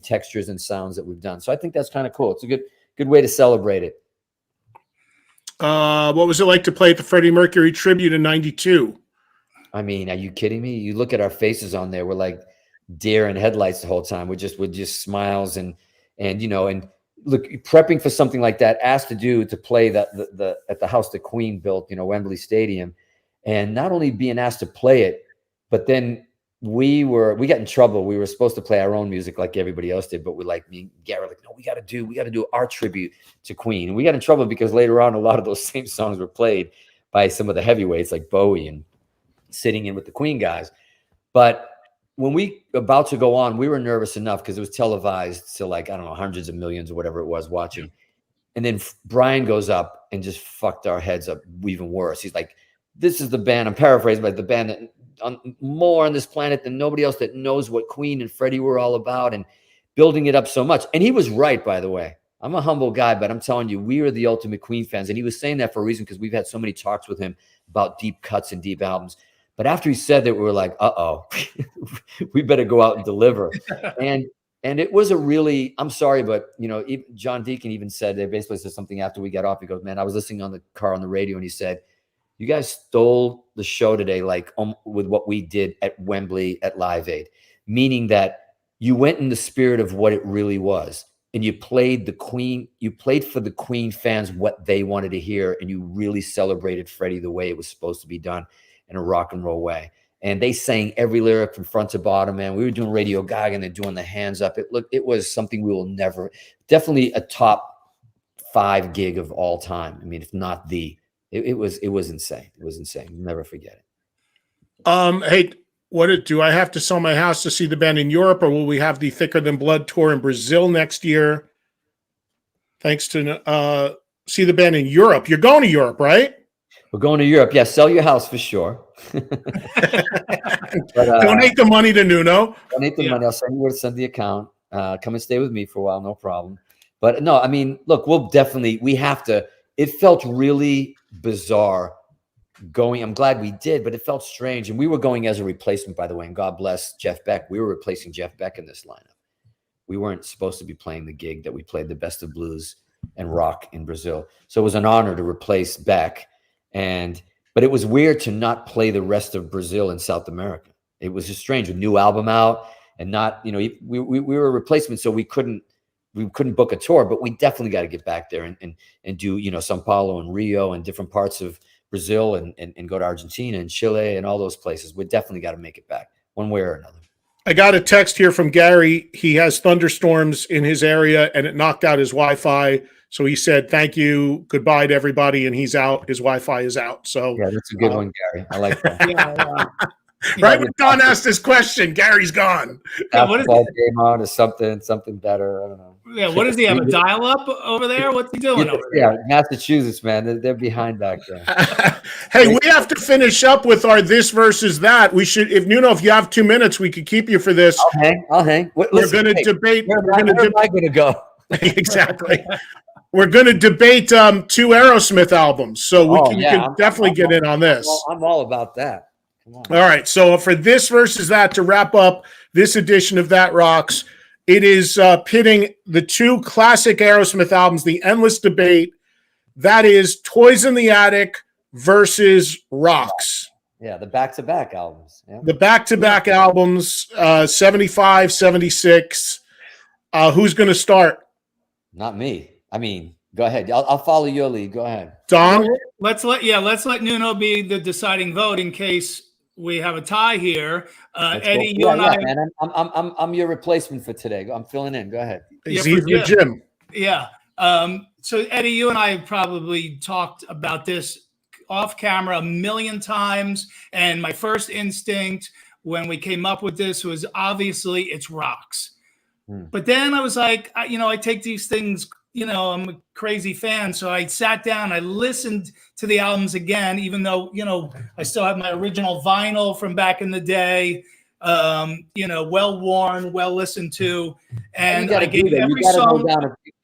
textures and sounds that we've done. So I think that's kind of cool. It's a good way to celebrate it. What was it like to play at the Freddie Mercury tribute in '92? I mean, are you kidding me? You look at our faces on there. We're like deer in headlights the whole time. We're just smiles and you know, and look, prepping for something like that, asked to play at the house the Queen built, you know, Wembley Stadium, and not only being asked to play it, but then we got in trouble. We were supposed to play our own music like everybody else did, but me and Gary, like, no, we got to do our tribute to Queen. And we got in trouble because later on, a lot of those same songs were played by some of the heavyweights like Bowie and sitting in with the Queen guys. But when we about to go on, we were nervous enough because it was televised to, like, I don't know, hundreds of millions or whatever it was watching. And then Brian goes up and just fucked our heads up even worse. He's like, this is the band, I'm paraphrasing, but the band that more on this planet than nobody else that knows what Queen and Freddie were all about, and building it up so much. And he was right, by the way. I'm a humble guy, but I'm telling you, we are the ultimate Queen fans. And he was saying that for a reason, because we've had so many talks with him about deep cuts and deep albums. But after he said that, we were like, uh-oh, we better go out and deliver. And it was a really, I'm sorry, but, you know, even John Deacon even said, they basically said something after we got off. He goes, man, I was listening on the car on the radio, and he said, you guys stole the show today, like with what we did at Wembley at Live Aid, meaning that you went in the spirit of what it really was. And you played the Queen, you played for the Queen fans what they wanted to hear, and you really celebrated Freddie the way it was supposed to be done, in a rock and roll way. And they sang every lyric from front to bottom, man. We were doing Radio Gaga and they're doing the hands up. It was something we will never, definitely a top 5 gig of all time. I mean, if not the, it was insane. It was insane. Never forget it. Hey, do I have to sell my house to see the band in Europe, or will we have the Thicker Than Blood tour in Brazil next year? Thanks to see the band in Europe. You're going to Europe, right? We're going to Europe. Yeah, sell your house for sure. But, donate the money to Nuno. Donate the money. I'll send you where to send the account. Come and stay with me for a while, no problem. But no, I mean, look, we have to. It felt really bizarre going. I'm glad we did, but it felt strange. And we were going as a replacement, by the way, and God bless Jeff Beck. We were replacing Jeff Beck in this lineup. We weren't supposed to be playing the gig that we played, the Best of Blues and Rock in Brazil. So it was an honor to replace Beck. But it was weird to not play the rest of Brazil and South America. It was just strange. A new album out, and not, you know, we were a replacement, so we couldn't book a tour, but we definitely got to get back there and do, you know, Sao Paulo and Rio and different parts of Brazil and go to Argentina and Chile and all those places. We definitely got to make it back one way or another. I got a text here from Gary. He has thunderstorms in his area and it knocked out his Wi-Fi. So he said, thank you, goodbye to everybody. And he's out. His Wi-Fi is out. So yeah, that's a good one, Gary. I like that. Right when Don asked this question, Gary's gone. What is game on or something better? I don't know. Yeah, what does he have, a dial-up over there? What's he doing over there? Yeah, Massachusetts, man. They're behind back there. Hey, we have to finish up with our this versus that. We should, if you have 2 minutes, we could keep you for this. I'll hang. We're going to debate. Where am I going to go? Exactly. We're going to debate 2 Aerosmith albums. So we can definitely get in on this. I'm all about that. All right. So for this versus that, to wrap up this edition of That Rocks, it is pitting the 2 classic Aerosmith albums, the endless debate. That is Toys in the Attic versus Rocks. Yeah, the back-to-back albums. Yeah. The back-to-back albums, 75, 76. Who's going to start? Not me. I mean, go ahead. I'll follow your lead. Go ahead. Don? Let's let Nuno be the deciding vote in case we have a tie here. Eddie, you and I. Man, I'm your replacement for today. I'm filling in. Go ahead. He's your Jim. Yeah. So Eddie, you and I have probably talked about this off camera a million times. And my first instinct when we came up with this was obviously it's rocks. But then I was like, I take these things, I'm a crazy fan. So I sat down, I listened to the albums again, even though, I still have my original vinyl from back in the day, well worn, well listened to. And I gave every song.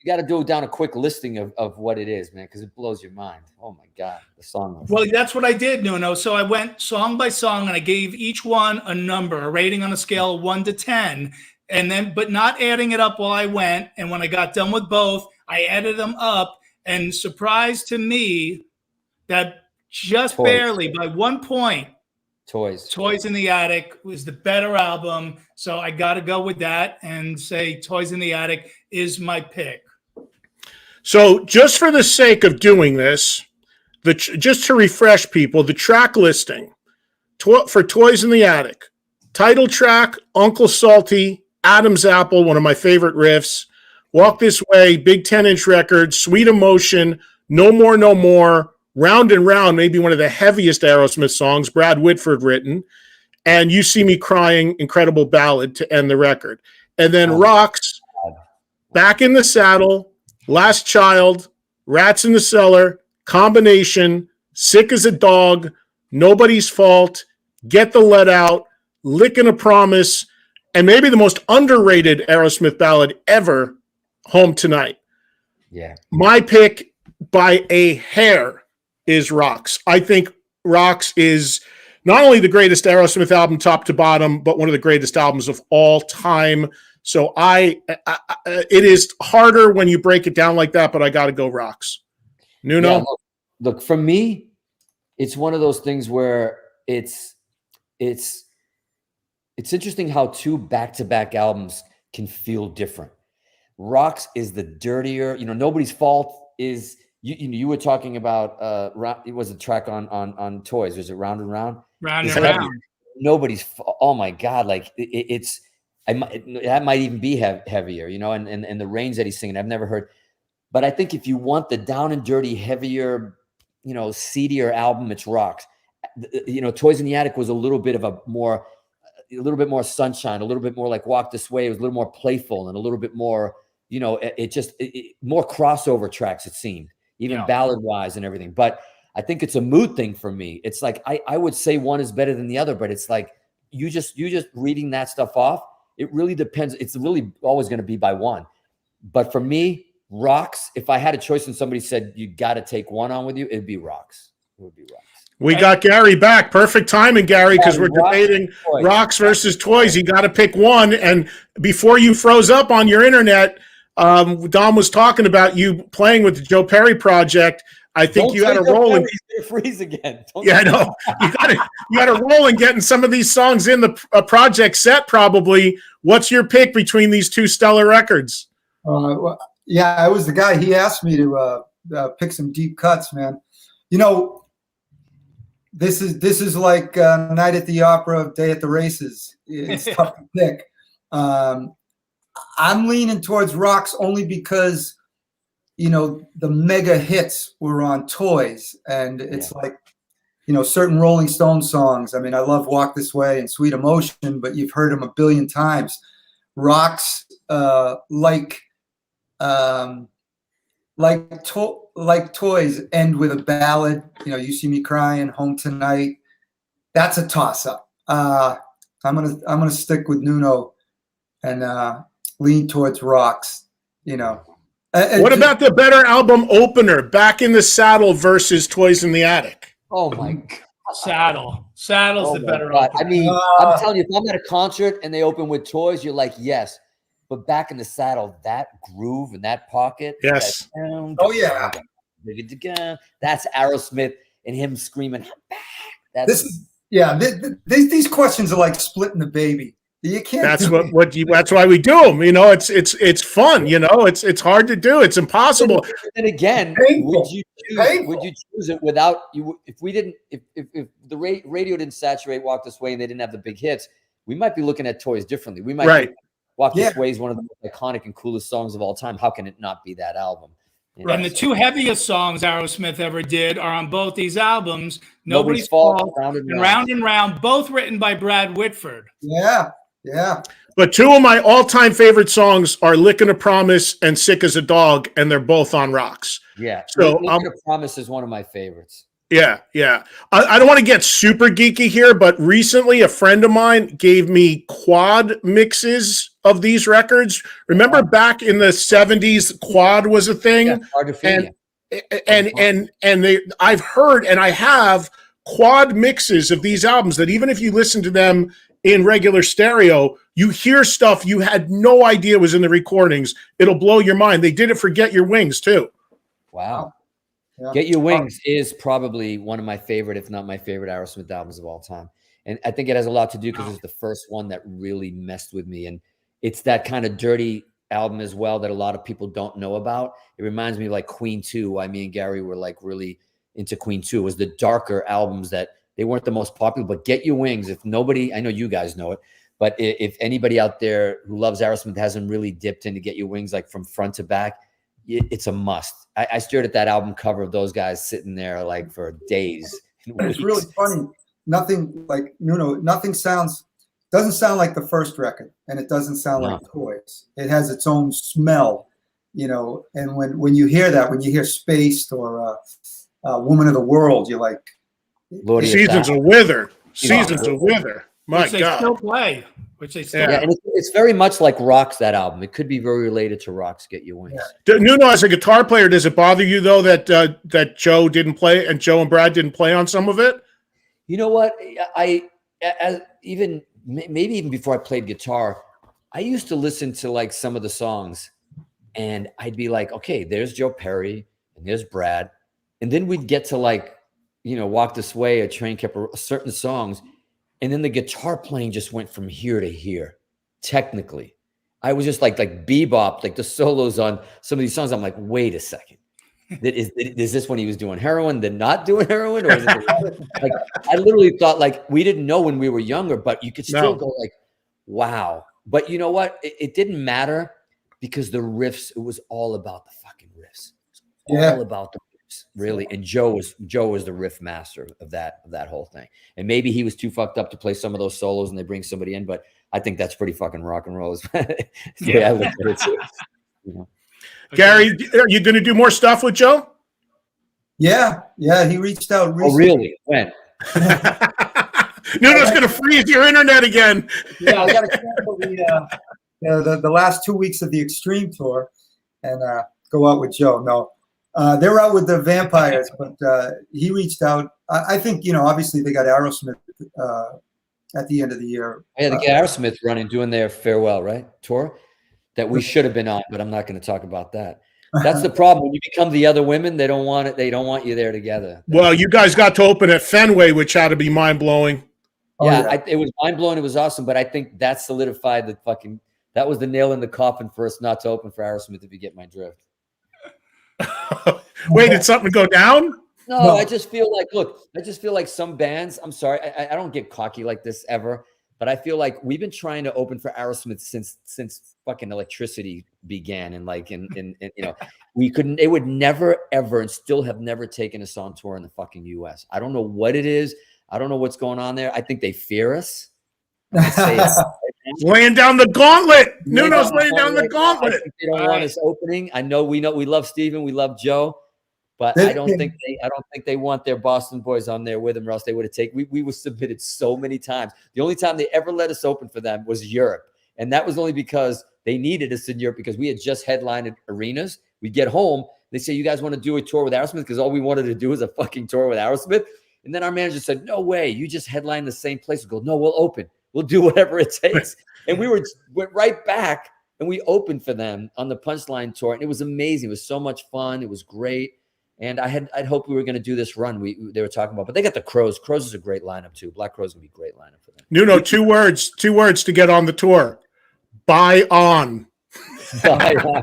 You got to do down a quick listing of what it is, man, because it blows your mind. Oh my God, the song. Well, that's what I did, Nuno. So I went song by song and I gave each one a number, a rating on a scale of 1 to 10. And then, but not adding it up while I went. And when I got done with both, I added them up. And surprise to me that just barely by 1 point, Toys in the Attic was the better album. So I got to go with that and say Toys in the Attic is my pick. So just for the sake of doing this, just to refresh people, the track listing for Toys in the Attic, title track, Uncle Salty, Adam's Apple, one of my favorite riffs, Walk This Way, big 10-inch record, Sweet Emotion, No More, No More, Round and Round, maybe one of the heaviest Aerosmith songs, Brad Whitford written, and You See Me Crying, incredible ballad to end the record. And then Rocks, Back in the Saddle, Last Child, Rats in the Cellar, Combination, Sick as a Dog, Nobody's Fault, Get the Let Out, Lickin' a Promise, and maybe the most underrated Aerosmith ballad ever, Home Tonight. Yeah. My pick by a hair is Rocks. I think Rocks is not only the greatest Aerosmith album top to bottom, but one of the greatest albums of all time. So it is harder when you break it down like that, but I got to go Rocks. Nuno? Yeah, look, for me, it's one of those things where it's interesting how two back-to-back albums can feel different. Rocks is the dirtier, Nobody's Fault is, you were talking about, it was a track on Toys. Was it Round and Round? Round and Round. Nobody's, oh my God, like that might even be heavier, and the range that he's singing, I've never heard. But I think if you want the down and dirty, heavier, seedier album, it's Rocks. Toys in the Attic was a little bit more sunshine, a little bit more like Walk This Way. It was a little more playful and a little bit more, more crossover tracks, it seemed, even ballad wise and everything. But I think it's a mood thing for me. It's like, I would say one is better than the other, but it's like, you just reading that stuff off. It really depends. It's really always going to be by one. But for me, Rocks, if I had a choice and somebody said, you got to take one on with you, it'd be Rocks. It would be Rocks. We got Gary back. Perfect timing, Gary, because we're debating Rocks versus Toys. You got to pick one. And before you froze up on your internet, Don was talking about you playing with the Joe Perry project. I think you had a role in. He's gonna freeze again. Yeah, I know. You got a role in getting some of these songs in the project set. Probably. What's your pick between these two stellar records? Yeah, I was the guy. He asked me to pick some deep cuts, man. This is like Night at the Opera, Day at the Races. It's tough to pick. I'm leaning towards Rocks only because, the mega hits were on Toys, and it's like, certain Rolling Stone songs. I mean, I love Walk This Way and Sweet Emotion, but you've heard them a billion times. Rocks, like Toys, end with a ballad. You See Me Crying, Home Tonight. That's a toss-up. I'm gonna stick with Nuno and lean towards Rocks. What about the better album opener, Back in the Saddle versus Toys in the Attic? Oh my God. Saddle's the better opener. I mean, I'm telling you, if I'm at a concert and they open with Toys, you're like, yes. But Back in the Saddle, that groove and that pocket. Yes. That's Aerosmith and him screaming. These questions are like splitting the baby. You can't. That's that's why we do them. It's fun. It's hard to do. It's impossible. And again, would you choose it without you? If the radio didn't saturate Walk This Way and they didn't have the big hits, we might be looking at Toys differently. We might Walk This Way is one of the most iconic and coolest songs of all time. How can it not be that album? Yeah. And the two heaviest songs Aerosmith ever did are on both these albums. Nobody's Nobody's Fault, Fault Round and and Round. Round and Round, both written by Brad Whitford. Yeah, yeah. But two of my all-time favorite songs are "Lickin' a Promise" and "Sick as a Dog," and they're both on Rocks. Yeah. So Look at a Promise is one of my favorites. Yeah. I don't want to get super geeky here, but recently a friend of mine gave me quad mixes of these records. Remember back in the 70s, quad was a thing? Yeah, hard and I've heard and I have quad mixes of these albums that even if you listen to them in regular stereo, you hear stuff you had no idea was in the recordings. It'll blow your mind. They did it for Get Your Wings too. Wow. Yeah. Get Your Wings is probably one of my favorite, if not my favorite, Aerosmith albums of all time. And I think it has a lot to do because it's the first one that really messed with me. And it's that kind of dirty album as well that a lot of people don't know about. It reminds me of like Queen 2, why me and Gary were like really into Queen 2. It was the darker albums that they weren't the most popular, but Get Your Wings, if nobody, I know you guys know it, but if anybody out there who loves Aerosmith hasn't really dipped into Get Your Wings, like from front to back, it's a must. I stared at that album cover of those guys sitting there like for days. It's really funny. Nothing like Nuno. Nothing doesn't sound like the first record, and it doesn't sound like Toys. It has its own smell, you know. And when you hear that, when you hear Spaced or Woman of the World, you're like, Seasons of Wither. Seasons of Wither. My which they God. still play. Which they still Yeah, and it's very much like Rocks, that album. It could be very related to Rocks, Get Your Wings. Yeah. Nuno, as a guitar player, does it bother you though that Joe didn't play and Joe and Brad didn't play on some of it? You know what? Maybe even before I played guitar, I used to listen to like some of the songs, and I'd be like, okay, there's Joe Perry and there's Brad, and then we'd get to like, you know, Walk This Way, A Train Kept certain songs. And then the guitar playing just went from here to here. Technically, I was just like bebop, like the solos on some of these songs. I'm like, wait a second, is this when he was doing heroin, then not doing heroin, or is it like I literally thought like we didn't know when we were younger, but you could still go like, wow. But you know what? It didn't matter because the riffs. It was all about the fucking riffs. It was all about the riffs, really. And Joe was the riff master of that whole thing. And maybe he was too fucked up to play some of those solos, and they bring somebody in. But I think that's pretty fucking rock and roll. Yeah, I look at it too. You know? Gary, are you going to do more stuff with Joe? Yeah, he reached out recently. Oh, really? When? Nuno's going to freeze your internet again. Yeah, I got to cancel the last 2 weeks of the Extreme tour and go out with Joe. No, they were out with the Vampires, but he reached out. I think, you know, obviously they got Aerosmith at the end of the year. Yeah, they get Aerosmith running, doing their farewell, right? Tour that we should have been on, but I'm not going to talk about that. That's the problem. When you become the other women, they don't want it. They don't want you there together. Well, you guys got to open at Fenway, which had to be mind-blowing. It was mind-blowing. It was awesome, but I think that solidified that was the nail in the coffin for us not to open for Aerosmith, if you get my drift. Wait, did something go down? No, I just feel like some bands, I'm sorry, I don't get cocky like this ever, but I feel like we've been trying to open for Aerosmith since fucking electricity began, and you know, they would never ever, and still have never taken us on tour in the fucking US. I don't know what it is. I don't know what's going on there. I think they fear us. Laying down the gauntlet. Nuno's laying down the gauntlet. They don't want us opening. I know we love Steven, we love Joe. But I don't think they want their Boston boys on there with them, or else they would have taken. We were submitted so many times. The only time they ever let us open for them was Europe, and that was only because they needed us in Europe because we had just headlined arenas. We'd get home, they say, "You guys want to do a tour with Aerosmith?" Because all we wanted to do was a fucking tour with Aerosmith. And then our manager said, "No way, you just headlined the same place." We go, "No, we'll open. We'll do whatever it takes." And we went right back and we opened for them on the Punchline tour, and it was amazing. It was so much fun. It was great. And I'd hoped we were going to do this run they were talking about, but they got the Crows. Crows is a great lineup too. Black Crowes gonna be a great lineup for them. Nuno, two words to get on the tour. Buy on. Buy on.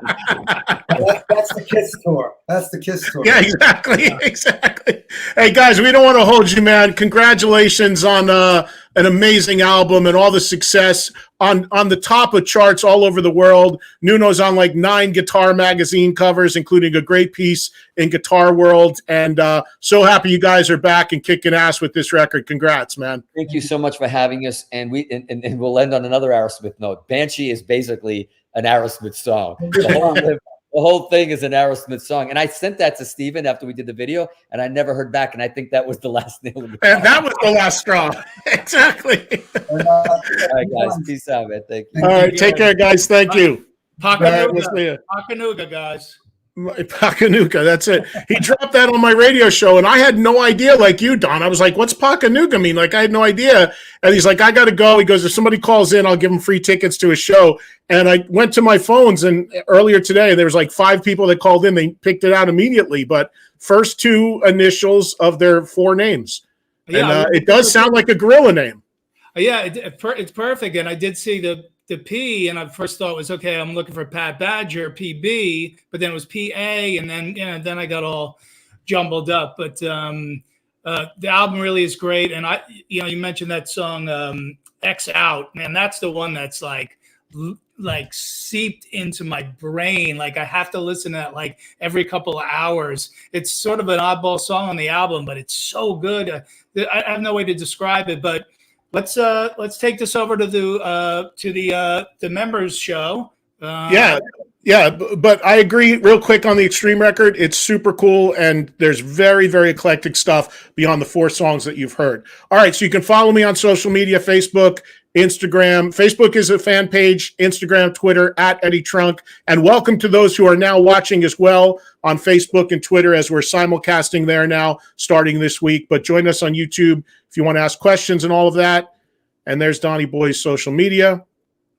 That's the Kiss tour. That's the Kiss tour. Yeah, exactly. Exactly. Hey, guys, we don't want to hold you, man. Congratulations on an amazing album and all the success on the top of charts all over the world. Nuno's on like 9 guitar magazine covers, including a great piece in Guitar World. And so happy you guys are back and kicking ass with this record. Congrats, man. Thank you so much for having us. And we'll end on another Aerosmith note. Banshee is basically an Aerosmith song. The whole thing is an Aerosmith song. And I sent that to Steven after we did the video, and I never heard back. And I think that was the last nail in the And that was the last straw. Exactly. All right, guys. Peace out, man. Thank you. All right. Take care, guys. Thank you. Pakanuga, guys. Pakanuga, that's it. He dropped that on my radio show, and I had no idea, like you, Don. I was like, what's Pakanuga mean? Like, I had no idea. And he's like, I got to go. He goes, if somebody calls in, I'll give them free tickets to a show. And I went to my phones, and earlier today, there was like 5 people that called in. They picked it out immediately, but first 2 initials of their 4 names. Yeah, and it does sound like a gorilla name. Yeah, it's perfect. And I did see the P, and I first thought it was okay. I'm looking for Pat Badger, PB, but then it was PA, and then I got all jumbled up. But the album really is great, and you mentioned that song X Out, man. That's the one that's like seeped into my brain. Like I have to listen to that like every couple of hours. It's sort of an oddball song on the album, but it's so good. I have no way to describe it, but. Let's take this over to the members show. Yeah, but I agree real quick on the Extreme record. It's super cool, and there's very, very eclectic stuff beyond the 4 songs that you've heard. All right, so you can follow me on social media, Facebook, Instagram. Facebook is a fan page, Instagram, Twitter, @Eddie Trunk. And welcome to those who are now watching as well on Facebook and Twitter, as we're simulcasting there now starting this week. But join us on YouTube if you want to ask questions and all of that. And there's Donnie Boy's social media.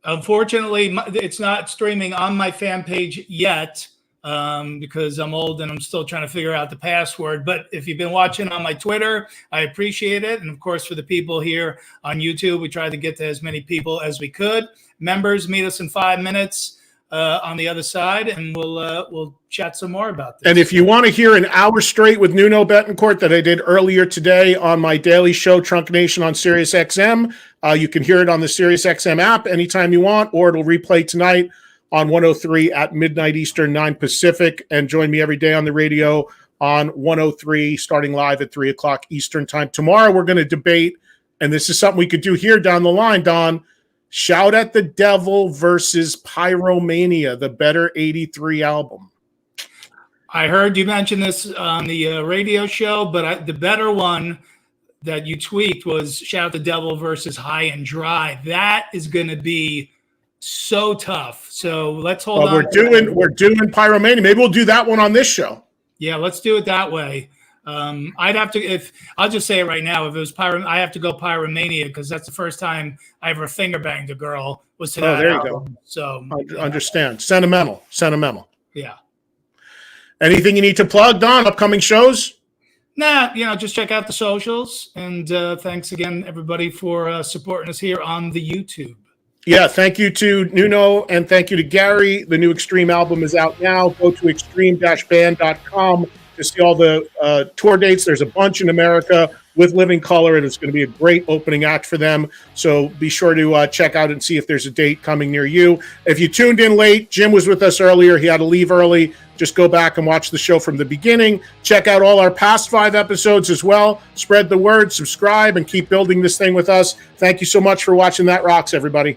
Unfortunately, it's not streaming on my fan page yet because I'm old and I'm still trying to figure out the password. But if you've been watching on my Twitter, I appreciate it. And of course, for the people here on YouTube, we tried to get to as many people as we could. Members, meet us in 5 minutes on the other side, and we'll chat some more about this. And if you want to hear an hour straight with Nuno Bettencourt that I did earlier today on my daily show, Trunk Nation on Sirius XM, you can hear it on the Sirius XM app anytime you want, or it'll replay tonight on 103 at midnight Eastern, 9 Pacific. And join me every day on the radio on 103, starting live at 3 o'clock Eastern time. Tomorrow, we're going to debate, and this is something we could do here down the line, Don. Shout at the Devil versus Pyromania, the Better 83 album. I heard you mention this on the radio show, but the better one that you tweaked was Shout at the Devil versus High and Dry. That is going to be so tough. So let's hold on. We're doing Pyromania. Maybe we'll do that one on this show. Yeah, let's do it that way. I'd have to, I'll just say it right now, if it was I have to go Pyromania because that's the first time I ever finger banged a girl was to that there album. You go. So understand. Sentimental. Yeah. Anything you need to plug, Don? Upcoming shows? Nah, just check out the socials. And thanks again, everybody, for supporting us here on the YouTube. Yeah, thank you to Nuno and thank you to Gary. The new Extreme album is out now. Go to extreme-band.com to see all the tour dates. There's a bunch in America with Living Color, and it's going to be a great opening act for them. So be sure to check out and see if there's a date coming near you. If you tuned in late, Jim was with us earlier. He had to leave early. Just go back and watch the show from the beginning. Check out all our past 5 episodes as well. Spread the word, subscribe, and keep building this thing with us. Thank you so much for watching That Rocks, everybody.